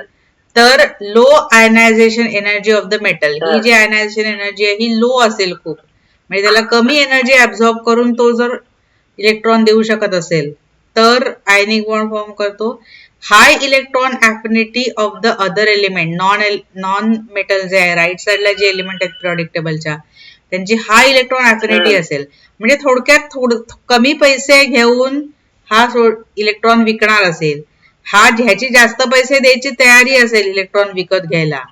तर low ionisation energy of the metal. ही जी आयनायझेशन एनर्जी आहे ही लो असेल खूप म्हणजे त्याला कमी एनर्जी ऍब्झॉर्ब करून तो जर इलेक्ट्रॉन देऊ शकत असेल तर आयनिक बॉन्ड फॉर्म करतो. High electron affinity of the other element non metal जे आहे राईट साईडला जे एलिमेंट आहेत पिरियॉडिक टेबलच्या त्यांची हाय इलेक्ट्रॉन ॲफिनिटी असेल म्हणजे थोडक्यात कमी पैसे घेऊन हा इलेक्ट्रॉन विकणार असेल, ह्याची जास्त पैसे द्यायची तयारी असेल इलेक्ट्रॉन विकत घ्यायला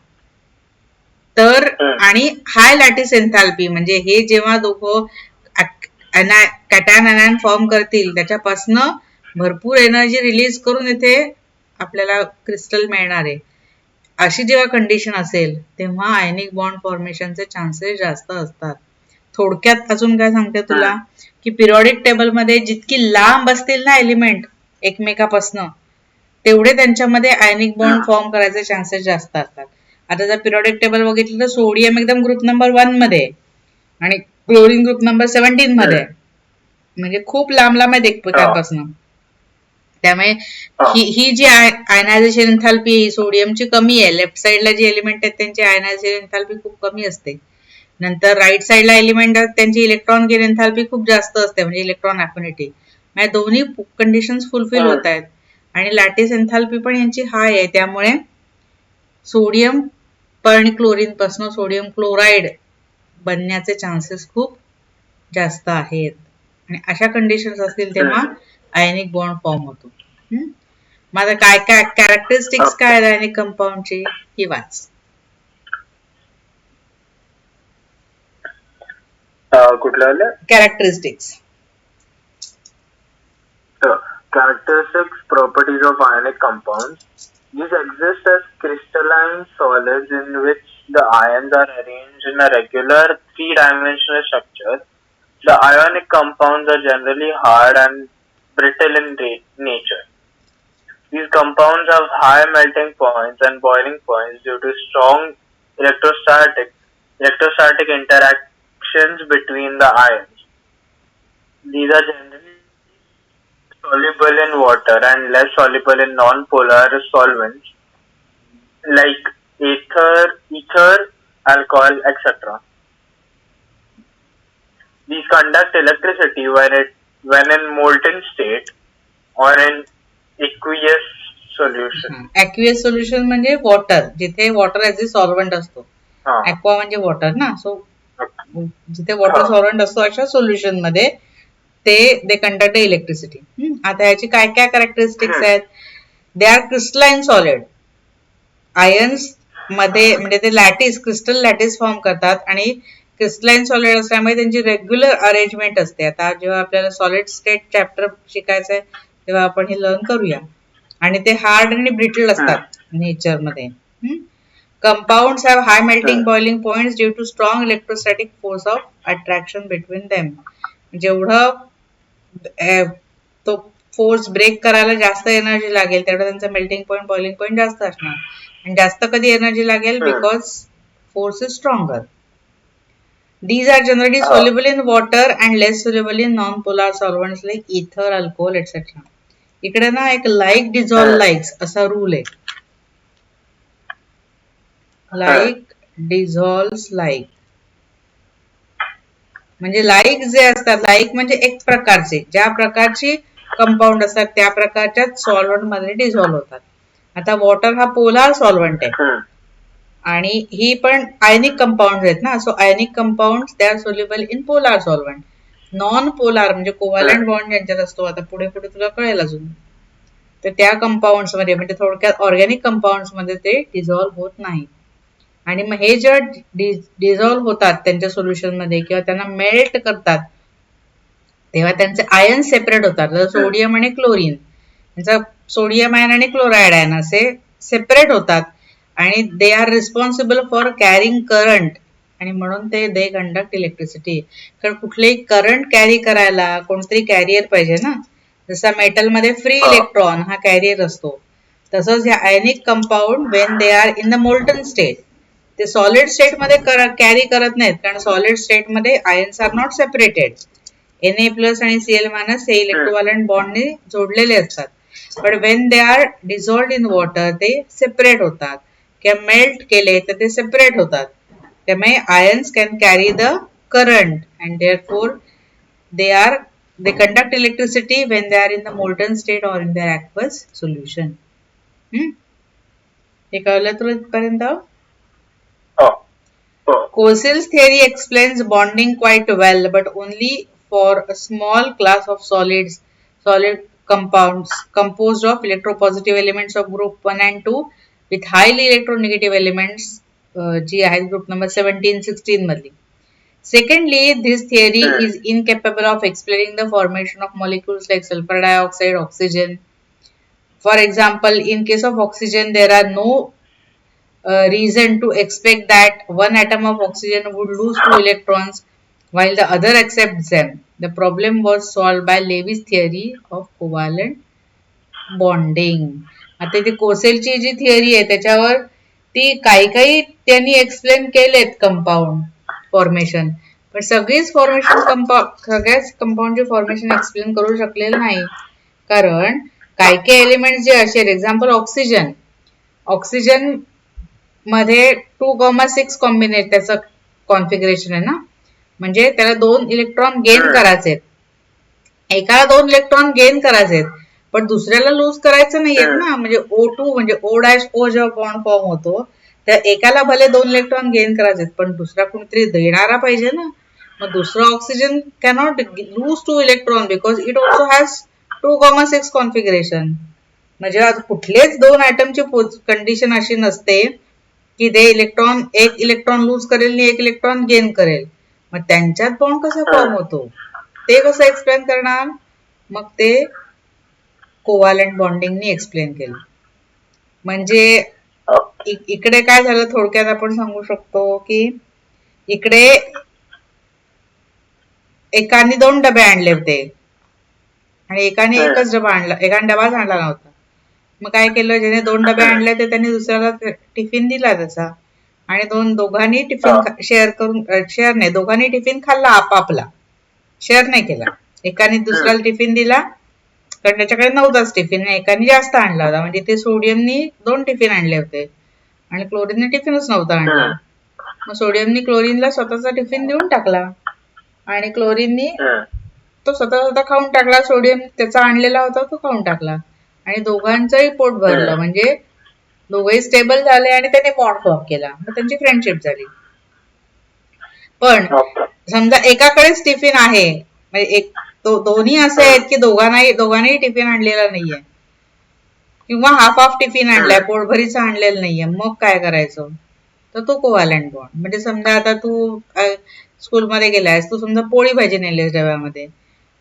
तर आणि हाय लॅटिस एन्थाल्पी म्हणजे हे जेव्हा दोघं कॅटायन अनायन फॉर्म करतील त्याच्यापासून भरपूर एनर्जी रिलीज करून इथे आपल्याला क्रिस्टल मिळणार आहे. अशी जेव्हा कंडिशन असेल तेव्हा आयनिक बॉन्ड फॉर्मेशनचे चान्सेस जास्त असतात. थोडक्यात अजून काय सांगते तुला की पिरियॉडिक टेबल मध्ये जितकी लांब असतील ना एलिमेंट एकमेकापासनं तेवढे त्यांच्यामध्ये आयनिक बॉन्ड फॉर्म करायचे चान्सेस जास्त असतात. आता जर पिरियॉडिक टेबल बघितलं तर सोडियम एकदम ग्रुप नंबर 1 मध्ये आणि क्लोरीन ग्रुप नंबर 17 मध्ये म्हणजे खूप लांब लांब आहेत एकमेकांपासून. त्यामुळे ही जी आयनायझेशन एन्थाल्पी ही सोडियमची कमी आहे. लेफ्ट साइडला जी एलिमेंट आहेत त्यांची आयनायझेशन एन्थाल्पी खूप कमी असते. नंतर राईट साइडला एलिमेंट आहेत त्यांची इलेक्ट्रॉन गेन एन्थाल्पी खूप जास्त असते, म्हणजे इलेक्ट्रॉन अफिनिटी. म्हणजे दोन्ही कंडिशन्स फुलफिल होत आहेत आणि लॅटिस एन्थाल्पी पण यांची हाय आहे. त्यामुळे सोडियम आणि क्लोरीन पासून सोडियम क्लोराईड बनण्याचे चान्सेस खूप जास्त आहेत. आणि अशा कंडिशन्स असतील तेव्हा आयनिक बॉन्ड फॉर्म होतो. मग आता काय काय कॅरेक्टरिस्टिक्स काय आहेत आयनिक कंपाऊंडची ही वाच. कुठल्या characteristics. Characteristics properties of ionic compounds. These exist as crystalline solids in which the ions are arranged in a regular three-dimensional structure. The ionic compounds are generally hard and brittle in nature. These compounds have high melting points and boiling points due to strong electrostatic interactions between the ions. These are generally soluble in water and less soluble in non-polar solvents like ether, alcohol, etc. These conduct electricity when in molten state or in aqueous solution. aqueous solution म्हणजे water, जिथे water as a solvent असतो. Aqua म्हणजे water ना, so जिथे water solvent असतो अशा solution मध्ये ते कंडक्ट इलेक्ट्रिसिटी. आता याची काय काय कॅरेक्टरिस्टिक्स आहेत. They are crystalline solid. Ions मध्ये म्हणजे ते लॅटिस क्रिस्टल लॅटिस फॉर्म करतात आणि क्रिस्टलाइन सॉलिड असल्यामुळे त्यांची रेग्युलर अरेंजमेंट असते. आता जेव्हा आपल्याला सॉलिड स्टेट चॅप्टर शिकायचं आहे तेव्हा आपण हे लर्न करूया. आणि ते हार्ड आणि ब्रिटल असतात नेचर मध्ये. Compounds have high melting boiling points due to strong electrostatic force of attraction between them. जेवढं तो फोर्स ब्रेक करायला जास्त एनर्जी लागेल तेवढं त्यांचा मेल्टिंग पॉइंट बॉइलिंग पॉइंट जास्त असणार. आणि जास्त कधी एनर्जी लागेल because force is stronger. These are generally soluble in water and less soluble in non-polar solvents like ether, alcohol, etc. इकडे ना एक लाईक डिझॉल्व लाईक्स असा रूल आहे. लाईक डिझॉल्व लाईक म्हणजे लाईक जे असतात, लाईक म्हणजे एक प्रकारचे ज्या प्रकारची कंपाऊंड असतात त्या प्रकारच्या सॉल्व्हंट मध्ये डिझॉल्व्ह होतात. आता वॉटर हा पोलार सॉल्व्हंट आहे आणि ही पण आयनिक कंपाऊंड आहेत ना, so ionic compound they are soluble in polar solvent. Non polar म्हणजे कोव्हॅलंट बॉन्ड ज्यांच्यात असतो, आता पुढे पुढे तुला कळेल अजून, तर त्या कंपाऊंड्स मध्ये म्हणजे थोडक्यात ऑर्गॅनिक कंपाऊंड्स मध्ये ते डिझॉल्व्ह होत नाही. आणि मग हे जे डिझॉल्व्ह होतात त्यांच्या सोल्युशन मध्ये किंवा त्यांना मेल्ट करतात तेव्हा त्यांचे आयन सेपरेट होतात. सोडियम आणि क्लोरीन, त्यांचा सोडियम आयन आणि क्लोराईड आयन असे सेपरेट होतात आणि they are responsible for carrying current. आणि म्हणून दे कंडक्ट इलेक्ट्रिसिटी. कारण कुठलेही करंट कॅरी करायला कोणतरी कॅरियर पाहिजे ना. जसा मेटलमध्ये फ्री इलेक्ट्रॉन हा कॅरियर असतो, तसंच हे ionic compound when they are in the molten state ते सॉलिड स्टेट मध्ये कॅरी करत नाहीत, कारण सॉलिड स्टेट मध्ये ions are not separated. Na+ आणि Cl- हे इलेक्ट्रोव्हॅलंट बॉन्डने जोडलेले असतात. But when they are dissolved in water ते सेपरेट होतात किंवा मेल्ट केले तर ते सेपरेट होतात. त्यामुळे ions can carry the current and therefore they conduct electricity when they are in the molten state or in their aqueous solution. हे कळलं तुला इथपर्यंत? Cosel's theory explains bonding quite well, but only for a small class of solid compounds composed of electropositive elements of group 1 and 2 with highly electronegative elements, जी आहेत group number 17, 16 मधली. Secondly, this theory is incapable of explaining the formation of molecules like sulfur dioxide, oxygen. For example, in case of oxygen, there are no reason to expect that one atom of oxygen would lose 2 electrons while the other accepts them. The problem was solved by Levy's theory of covalent bonding. आता ती कोसेलची जी theory आहे त्याच्यावर ती काही त्यांनी explain केलेत compound formation, पण सगळ्याच कंपाऊंडचे फॉर्मेशन एक्सप्लेन करू शकलेलं नाही, कारण काही काही एलिमेंट जे असेल, एक्झाम्पल ऑक्सिजन मध्ये 2,6 कॉम्बिनेट त्याचं कॉन्फिगरेशन आहे ना, म्हणजे त्याला 2 इलेक्ट्रॉन गेन करायचे, एकाला 2 इलेक्ट्रॉन गेन करायचे, पण दुसऱ्याला लूज करायचं नाहीयेत ना. म्हणजे O2 म्हणजे O' जेव्हा बॉन्ड फॉर्म होतो त्या एकाला भले 2 इलेक्ट्रॉन गेन करायचे, पण दुसरा कोणतरी देणारा पाहिजे ना. मग दुसरा oxygen cannot lose 2 electron because it also has 2,6 configuration. म्हणजे कुठलेच 2 ऍटमची कंडिशन अशी नसते की ते एक इलेक्ट्रॉन लूज करेल आणि एक इलेक्ट्रॉन गेन करेल. मग त्यांच्यात बॉन्ड कसा फॉर्म होतो ते कसं एक्सप्लेन करणार? मग ते कोव्हॅलंट बॉन्डिंगनी एक्सप्लेन केलं. म्हणजे इकडे काय झालं थोडक्यात आपण सांगू शकतो की इकडे एकाने 2 डबे आणले होते आणि एकाने एकच डबा आणला, एकाने डबाच आणला नव्हता. मग काय केलं, ज्याने 2 डबे आणले ते त्यांनी दुसऱ्याला टिफिन दिला त्याचा, आणि दोघांनी टिफिन शेअर नाही, दोघांनी टिफिन खाल्ला आपापला, शेअर नाही केला. एकाने दुसऱ्याला टिफिन दिला कारण त्याच्याकडे नव्हताच टिफिन, एकाने जास्त आणला होता. म्हणजे ते सोडियमनी 2 टिफिन आणले होते आणि क्लोरीनने टिफिनच नव्हता आणला. मग सोडियमनी क्लोरीनला स्वतःचा टिफिन देऊन टाकला आणि क्लोरीननी तो स्वतः खाऊन टाकला. सोडियम त्याचा आणलेला होता तो खाऊन टाकला आणि दोघांचंही पोट भरलं. म्हणजे दोघंही स्टेबल झाले आणि त्याने बॉन्ड फॉर्म केला. मग त्यांची फ्रेंडशिप झाली. पण समजा एकाकडेच टिफिन आहे, म्हणजे दोन्ही असे आहेत की दोघांनाही टिफिन आणलेला नाहीये किंवा हाफ टिफिन आणलाय, पोटभरीचा आणलेला नाहीये. मग काय करायचं? तर तो कोव्हॅलंट बॉन्ड. म्हणजे समजा आता तू स्कूलमध्ये गेलायस, तू समजा पोळी भाजी नेलीस डब्यामध्ये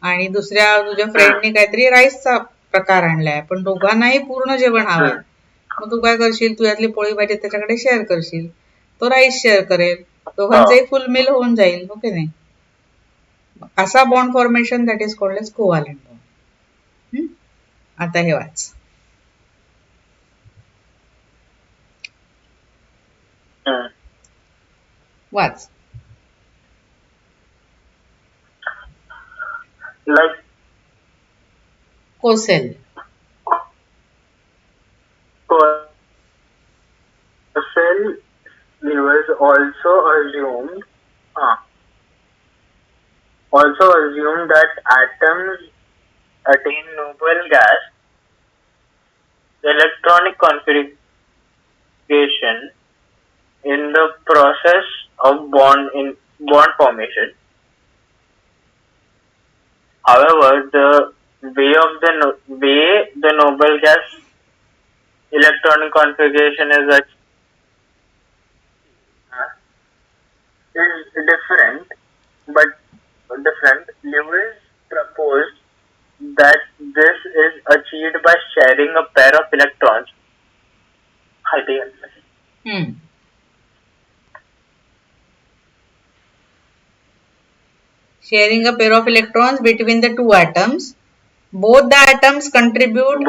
आणि दुसऱ्या तुझ्या फ्रेंडने काहीतरी राईसचा प्रकार आणलाय, पण दोघांनाही पूर्ण जेवण हवंय. मग तू काय करशील, तू यातली पोळी भाजी त्याच्याकडे शेअर करशील, तो राईस शेअर करेल, दोघांचंही फुल मिल होऊन जाईल. ओके नाही? असा bond formation that is called as covalent bond. आता हे वाच. वाच. Like Kossel. Cosel's was also assumed that atoms attain noble gas electronic configuration in the process of bond formation. However, the way the noble gas electronic configuration is different. Lewis proposed that this is achieved by sharing a pair of electrons. Sharing a pair of electrons between the two atoms. Both the atoms contribute.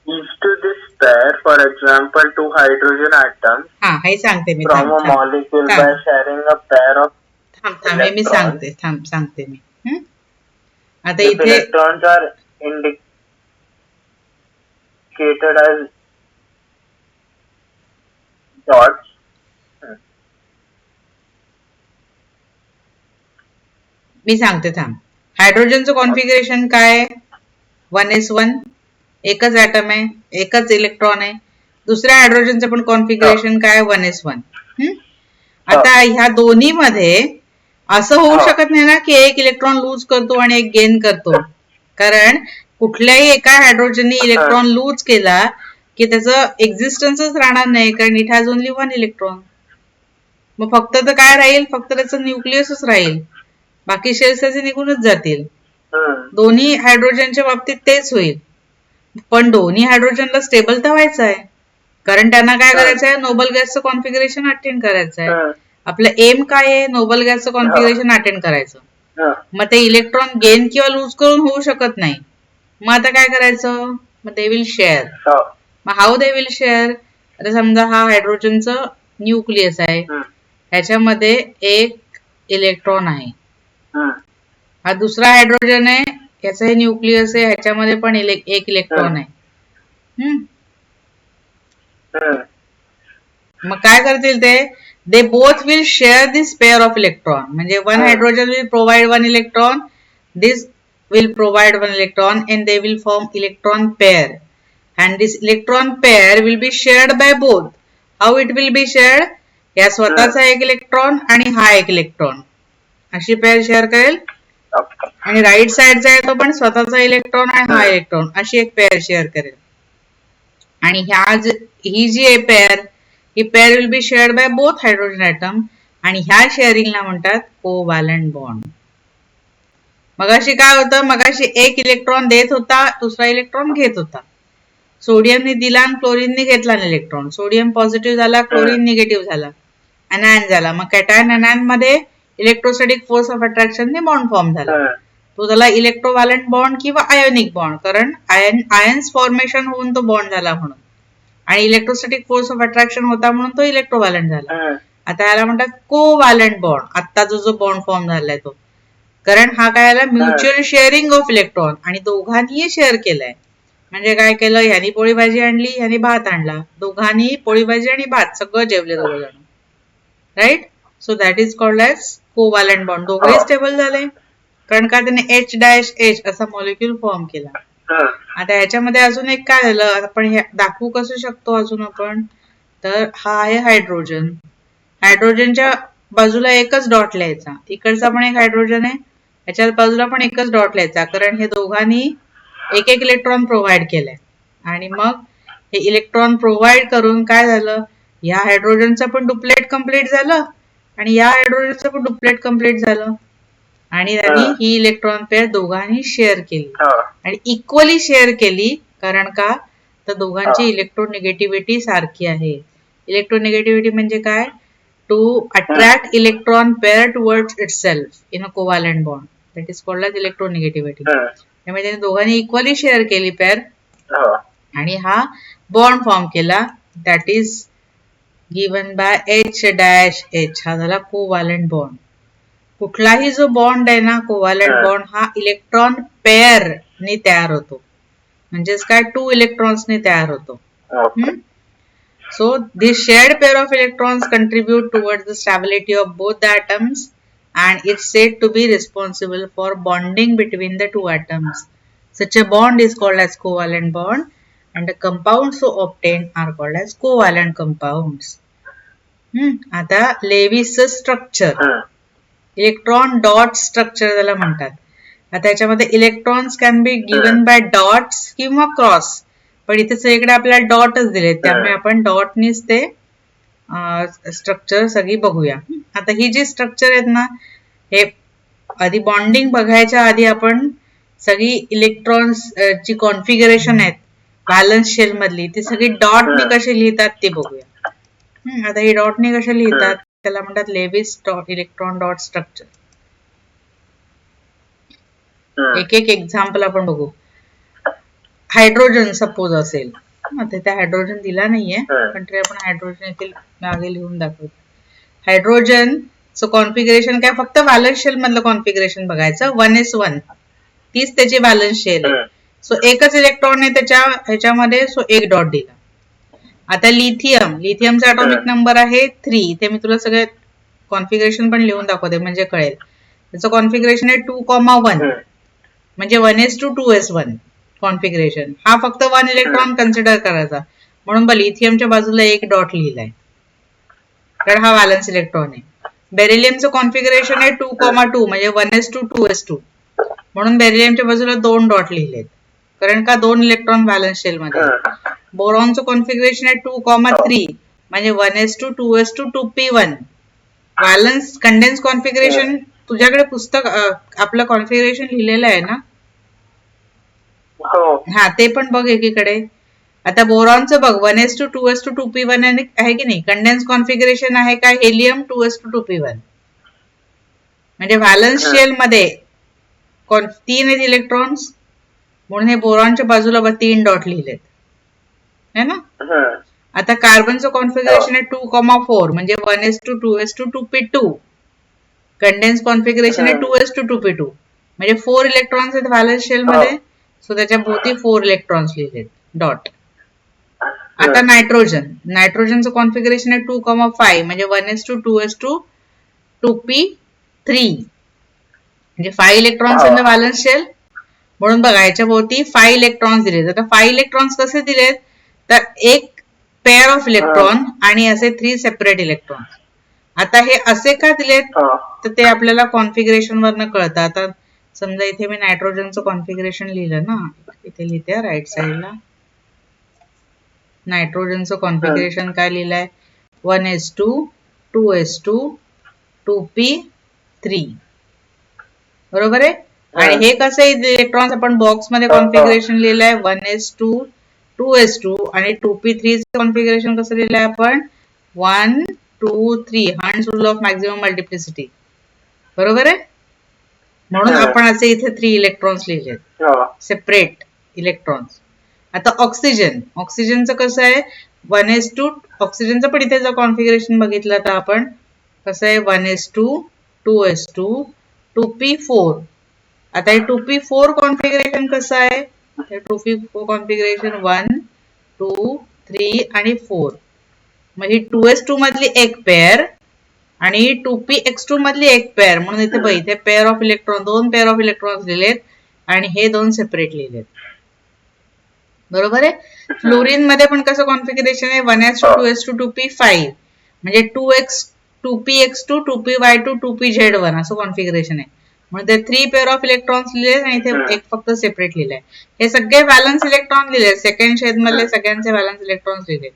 Each to this pair, for example, 2 hydrogen atoms हे सांगते मी from a molecule by sharing a pair of सांगते मी. आता if इथे electrons are indicated as dots. मी सांगते थांब. हायड्रोजनचं configuration काय? 1s1, एकच atom आहे, एकच इलेक्ट्रॉन आहे. दुसऱ्या हायड्रोजनचं पण कॉन्फिगरेशन काय? 1s1. आता ह्या दोन्ही मध्ये असं होऊ शकत नाही ना की एक इलेक्ट्रॉन लूज करतो आणि एक गेन करतो, कारण कुठल्याही एका हायड्रोजनने इलेक्ट्रॉन लूज केला की त्याचं एक्झिस्टन्सच राहणार नाही, कारण इट हॅज ओनली 1 इलेक्ट्रॉन. मग फक्त तर काय राहील? फक्त त्याचं न्यूक्लियसच राहील, बाकी शेल्स त्याचे निघूनच जातील. दोन्ही हायड्रोजनच्या बाबतीत तेच होईल. पण दोन्ही हायड्रोजनला स्टेबल तर व्हायचं आहे, कारण त्यांना काय करायचं आहे? नोबल गॅसचं कॉन्फिगरेशन अटेंड करायचं आहे. आपलं एम काय आहे? नोबल गॅसचं कॉन्फिगरेशन अटेंड करायचं. मग ते इलेक्ट्रॉन गेन किंवा लूज करून होऊ शकत नाही. मग आता काय करायचं? मग दे विल शेअर. मग हाऊ दे विल शेअर? आता समजा हा हायड्रोजनचं न्यूक्लियस आहे, ह्याच्यामध्ये एक इलेक्ट्रॉन आहे. हा दुसरा हायड्रोजन आहे, याचं हे न्यूक्लियस आहे, ह्याच्यामध्ये पण एक इलेक्ट्रॉन आहे. मग काय करतील ते, they both will share this pair of electron. म्हणजे one hydrogen will provide one electron, this will provide one electron and they will form electron pair, and this electron pair will be shared by both. How it will be shared? या स्वतःचा एक electron आणि हा एक electron अशी pair share करेल, आणि right साइडचा आहे तो पण स्वतःचा इलेक्ट्रॉन आणि हा इलेक्ट्रॉन अशी एक पेअर शेअर करेल. आणि ही जी आहे पेअर, ही pair will be shared by both hydrogen atom, आणि ह्या शेअरिंगला म्हणतात कोव्हॅलंट बॉन्ड. मगाशी काय होतं, मगाशी एक इलेक्ट्रॉन देत होता, दुसरा इलेक्ट्रॉन घेत होता. सोडियमने दिला आणि क्लोरीनने घेतला इलेक्ट्रॉन. सोडियम पॉझिटिव्ह झाला, क्लोरीन निगेटिव्ह झाला, अनायन झाला. मग कॅटायन अनायन मध्ये इलेक्ट्रोस्टॅटिक फोर्स ऑफ अट्रॅक्शनने बॉन्ड फॉर्म झाला. तो झाला इलेक्ट्रोव्हॅलंट बॉन्ड किंवा आयोनिक बॉन्ड, कारण आयन्स फॉर्मेशन होऊन तो बॉन्ड झाला म्हणून, आणि इलेक्ट्रोस्टॅटिक फोर्स ऑफ अट्रॅक्शन होता म्हणून तो इलेक्ट्रोव्हॅलंट झाला. आता याला म्हणतात कोव्हॅलंट बॉन्ड. आता जो बॉन्ड फॉर्म झालाय तो, कारण हा काय आला, म्युच्युअल शेअरिंग ऑफ इलेक्ट्रॉन, आणि दोघांनी शेअर केलंय. म्हणजे काय केलं, ह्यानी पोळी भाजी आणली, ह्यानी भात आणला, दोघांनी पोळी भाजी आणि भात सगळं जेवले दोघ जण, right. So that is called as covalent bond. दोघंही स्टेबल झाले, कारण का त्याने H-H असा मॉलिक्यूल फॉर्म केला. आता ह्याच्यामध्ये अजून एक काय झालं, आपण हे दाखवू कसं शकतो अजून आपण, तर हा आहे हायड्रोजन. हायड्रोजनच्या बाजूला एकच डॉट लिहायचा, इकडचा पण एक हायड्रोजन आहे, ह्याच्या बाजूला पण एकच डॉट लिहायचा, कारण हे दोघांनी एक एक इलेक्ट्रॉन प्रोव्हाइड केलंय. आणि मग हे इलेक्ट्रॉन प्रोव्हाइड करून काय झालं, या हायड्रोजनचं पण डुप्लेट कम्प्लीट झालं, आणि या हायड्रोजनचं पण डुप्लेट कम्प्लीट झालं, आणि त्यांनी ही इलेक्ट्रॉन पेअर दोघांनी शेअर केली, आणि इक्वली शेअर केली. कारण का, तर दोघांची इलेक्ट्रोनिगेटिव्हिटी सारखी आहे. इलेक्ट्रोनिगेटिव्हिटी म्हणजे काय, to attract electron pair towards itself in a covalent bond, that is called as electronegativity. त्यामुळे त्यांनी दोघांनी इक्वली शेअर केली पेअर, आणि हा बॉन्ड फॉर्म केला, that is given by H-H. हा झाला कोव्हॅलंट बॉन्ड. कुठलाही जो बॉन्ड आहे ना, कोव्हॅलंट बॉन्ड, हा इलेक्ट्रॉन पेअर ने तयार होतो, म्हणजेच काय, 2 इलेक्ट्रॉन्सने तयार होतो. So this shared pair of electrons contribute towards the stability of both the atoms, and it's said to be responsible for bonding between the two atoms. Such a bond is called as covalent bond, and the compounds so obtained are called as covalent compounds. आता Lewis structure, electron dot structure त्याला म्हणतात. आता याच्यामध्ये electrons can be given by dots किंवा cross, पण इथे सगळीकडे आपल्याला डॉटच दिले, त्यामुळे आपण डॉटनीच ते स्ट्रक्चर सगळी बघूया. आता ही जी स्ट्रक्चर आहेत ना, हे आधी बॉन्डिंग बघायच्या आधी आपण सगळी इलेक्ट्रॉन्स ची कॉन्फिगरेशन आहेत व्हॅलन्स शेल मधली, ती सगळी डॉटने कशी लिहितात ते बघूया. आता ही डॉटने कसे लिहितात, त्याला म्हणतात लेविस इलेक्ट्रॉन डॉट स्ट्रक्चर. एक एक एक्झाम्पल आपण बघू. हायड्रोजन सपोज असेल, त्या हायड्रोजन दिला नाहीये, पण तरी आपण हायड्रोजन येथील मागे लिहून दाखवतो. हायड्रोजनचं कॉन्फिगरेशन काय, फक्त व्हॅलन्स शेल मधलं कॉन्फिगरेशन बघायचं, 1s1 तीच त्याची व्हॅलन्स शेल आहे. सो एकच इलेक्ट्रॉन आहे ह्याच्यामध्ये, सो एक डॉट दिला. आता लिथियमचा ॲटॉमिक नंबर आहे 3. इथे मी तुला सगळे कॉन्फिगरेशन पण लिहून दाखवते म्हणजे कळेल. त्याचं कॉन्फिगरेशन आहे 2,1, म्हणजे 1s2 2s1 कॉन्फिगरेशन. हा फक्त 1 इलेक्ट्रॉन कन्सिडर करायचा, म्हणून लिथियमच्या बाजूला एक डॉट लिहिलाय, कारण हा व्हॅलन्स इलेक्ट्रॉन आहे. बेरिलियमचं कॉन्फिगरेशन आहे 2,2, म्हणजे 1s2 2s2, म्हणून बेरिलियमच्या बाजूला 2 डॉट लिहिलेत, कारण का 2 इलेक्ट्रॉन व्हॅलन्स शेल मध्ये. बोरॉनचं कॉन्फिगरेशन आहे 2,3, म्हणजे 1s2 2s2 2p1. Valence condense configuration तुझ्याकडे पुस्तक आपलं कॉन्फिगरेशन लिहिलेलं आहे ना, हा ते पण बघ एकीकडे. आता बोरॉनचं बघ 1s2 2s2 2p1 आहे की नाही, कंडेन्स कॉन्फिगरेशन आहे काय, हेलियम 2s2 2p1, म्हणजे व्हॅलन्स शेल मध्ये 3 आहेत इलेक्ट्रॉन्स, म्हणून हे बोरॉनच्या बाजूला 3 डॉट लिहिलेत, है ना. आता कार्बनचं कॉन्फिगरेशन आहे 2,4 म्हणजे 1s2 2s2 2p2. Condense configuration आहे 2s2 2p2 म्हणजे 4 इलेक्ट्रॉन्स आहेत व्हॅलन्स शेल मध्ये. सो त्याच्या भोवती 4 इलेक्ट्रॉन्स लिहिलेत डॉट. आता नायट्रोजनचं कॉन्फिगरेशन आहे 2,5 म्हणजे 1s2 2s2 2p3 म्हणजे 5 electrons in the valence shell. म्हणून बघा याच्या भोवती 5 इलेक्ट्रॉन्स दिलेत. आता 5 इलेक्ट्रॉन्स कसे दिलेत तर एक पेअर ऑफ इलेक्ट्रॉन आणि असे 3 सेपरेट इलेक्ट्रॉन्स. आता हे असे का दिलेत तर ते आपल्याला कॉन्फिगरेशन वरनं कळतं. आता समजा इथे मी नायट्रोजनचं कॉन्फिगरेशन लिहिलं ना, इथे लिहिते राईट साईडला. नायट्रोजनचं कॉन्फिगरेशन काय लिहिलंय 1s2 2s2 2p3 बरोबर आहे. आणि हे कसं इलेक्ट्रॉन्स आपण बॉक्स मध्ये कॉन्फिगरेशन लिहिलंय 1s2 2s2 आणि 2p3 कॉन्फिगरेशन कसं लिहिलंय आपण 1 2 3 hunts rule of maximum multiplicity बरोबर आहे. म्हणून आपण असे इथे 3 इलेक्ट्रॉन्स लिहिलेत सेपरेट इलेक्ट्रॉन्स. आता ऑक्सिजनचं कसं आहे 1s2 ऑक्सिजनचं पण इथे जर कॉन्फिगरेशन बघितलं तर आपण कसं आहे 1s2 2s2 2p4. आता हे 2p4 कॉन्फिगरेशन कसं आहे 2p4 कॉन्फिगरेशन 1 2 3 आणि 4. मग ही 2s2 मधली एक पेअर आणि 2px2 मधली एक पेअर. म्हणून इथे बघ इथे pair of electron 2 pair of electrons लिहिलेत आणि हे 2 सेपरेट लिहिलेत बरोबर आहे. फ्लोरीन मध्ये पण कसं कॉन्फिगरेशन आहे 1s2 2s2 2p5 म्हणजे 2px2 2py2 2pz1 असं कॉन्फिगरेशन आहे. म्हणून ते 3 पेअर ऑफ इलेक्ट्रॉन्स लिहिले आणि इथे एक फक्त सेपरेट लिहिलंय. हे सगळे व्हॅलन्स इलेक्ट्रॉन लिहिले सेकंड शेड मधले सगळ्यांचे व्हॅलन्स इलेक्ट्रॉन्स लिहिले.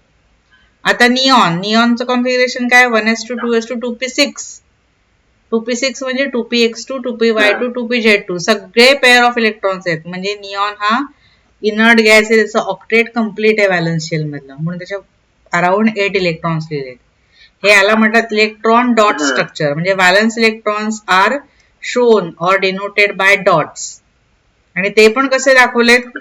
आता निऑनचं कॉन्फिगरेशन काय 1s2 2s2 2p6 2p6 म्हणजे 2px2 2py2 2pz2 सगळे पेअर ऑफ इलेक्ट्रॉन्स आहेत. म्हणजे निऑन हा इनर्ट गॅस आहे त्याचं ऑक्टेट कम्प्लीट आहे व्हॅलन्स शेल मधलं म्हणून त्याच्या अराउंड 8 इलेक्ट्रॉन्स लिहिलेत. हे याला म्हणतात इलेक्ट्रॉन डॉट स्ट्रक्चर म्हणजे valence electrons are shown or denoted by dots. आणि ते पण कसे दाखवलेत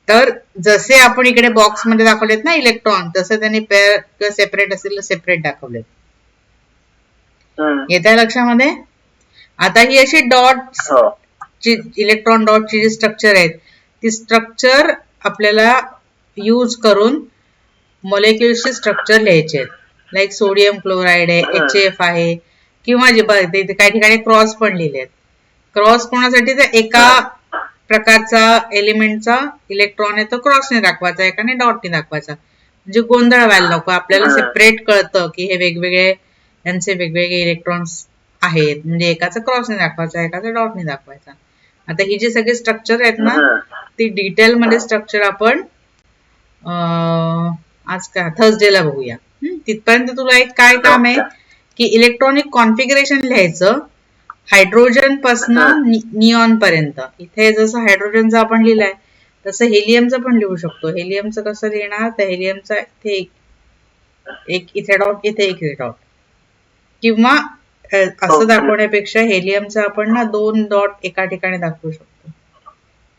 तर जसे आपण इकडे बॉक्स मध्ये दाखवलेत ना इलेक्ट्रॉन तसे त्यांनी पेअर किंवा सेपरेट असेल सेपरेट दाखवलेत. येत्या लक्षामध्ये. आता ही अशी डॉट्स इलेक्ट्रॉन डॉटची जी स्ट्रक्चर आहेत ती स्ट्रक्चर आपल्याला यूज करून मॉलिक्युल्सचे स्ट्रक्चर लिहायचे आहेत. लाईक सोडियम क्लोराइड आहे HF आहे किंवा जे काही ठिकाणी क्रॉस पण लिहिलेत. क्रॉस कोणासाठी तर एका प्रकारचा एलिमेंटचा इलेक्ट्रॉन आहे तो क्रॉसने दाखवायचा एकाने डॉटने दाखवायचा म्हणजे गोंधळ व्हायला नको. आपल्याला सेपरेट कळतं की हे वेगवेगळे यांचे वेगवेगळे इलेक्ट्रॉन्स आहेत म्हणजे एकाचा क्रॉसने दाखवायचा एकाचा डॉटने दाखवायचा. आता ही जी सगळी स्ट्रक्चर आहेत ना ती डिटेल मध्ये स्ट्रक्चर आपण आज का थर्सडेला बघूया. तिथपर्यंत तुला एक काय काम आहे की इलेक्ट्रॉनिक कॉन्फिगरेशन लिहायचं हायड्रोजन पासून निऑन पर्यंत. इथे जसं हायड्रोजनचं आपण लिहिलंय तसं हेलियमचं पण लिहू शकतो. हेलियमचं कसं लिहिणार तर हेलियमचा इथे एक इथे डॉट इथे एक डॉट किंवा असं दाखवण्यापेक्षा हेलियमचं आपण ना 2 डॉट एका ठिकाणी दाखवू शकतो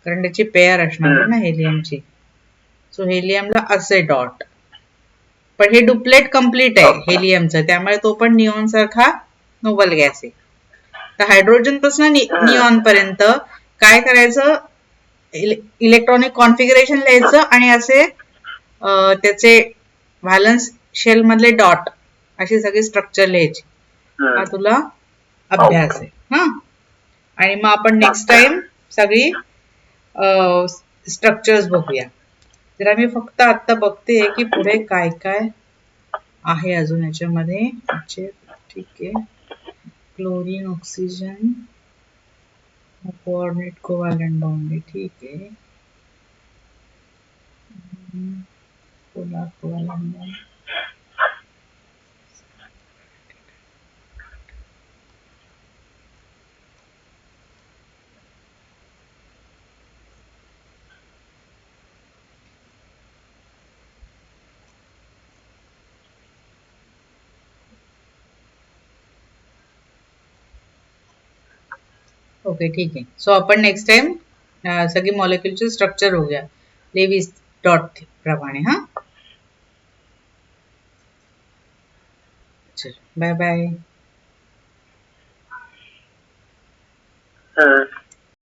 कारण त्याची पेअर असणार ना हेलियमची. सो हेलियमला असे डॉट पण हे डुप्लेट कम्प्लीट आहे हेलियमचं त्यामुळे तो पण निऑन सारखा नोबल गॅस आहे. तर हायड्रोजन पासून निऑन पर्यंत काय करायचं इलेक्ट्रॉनिक कॉन्फिगरेशन लिहायचं आणि असे त्याचे व्हॅलन्स शेल मधले डॉट अशी सगळी स्ट्रक्चर लिहायची. हा तुला अभ्यास आहे हा. आणि मग आपण नेक्स्ट टाइम सगळी स्ट्रक्चर्स बघूया. जरा मी फक्त आता बघते की पुढे काय काय आहे अजून याच्यामध्ये. ठीक आहे chlorine oxygen coordinate covalent bond ठीक आहे. पोलर कोव्हॅलेंट बॉन्ड ओके ठीक आहे. सो आपण नेक्स्ट टाइम सगळी मॉलिक्युलचे स्ट्रक्चर बघूया लेविस डॉट प्रमाणे हा. चल बाय बाय.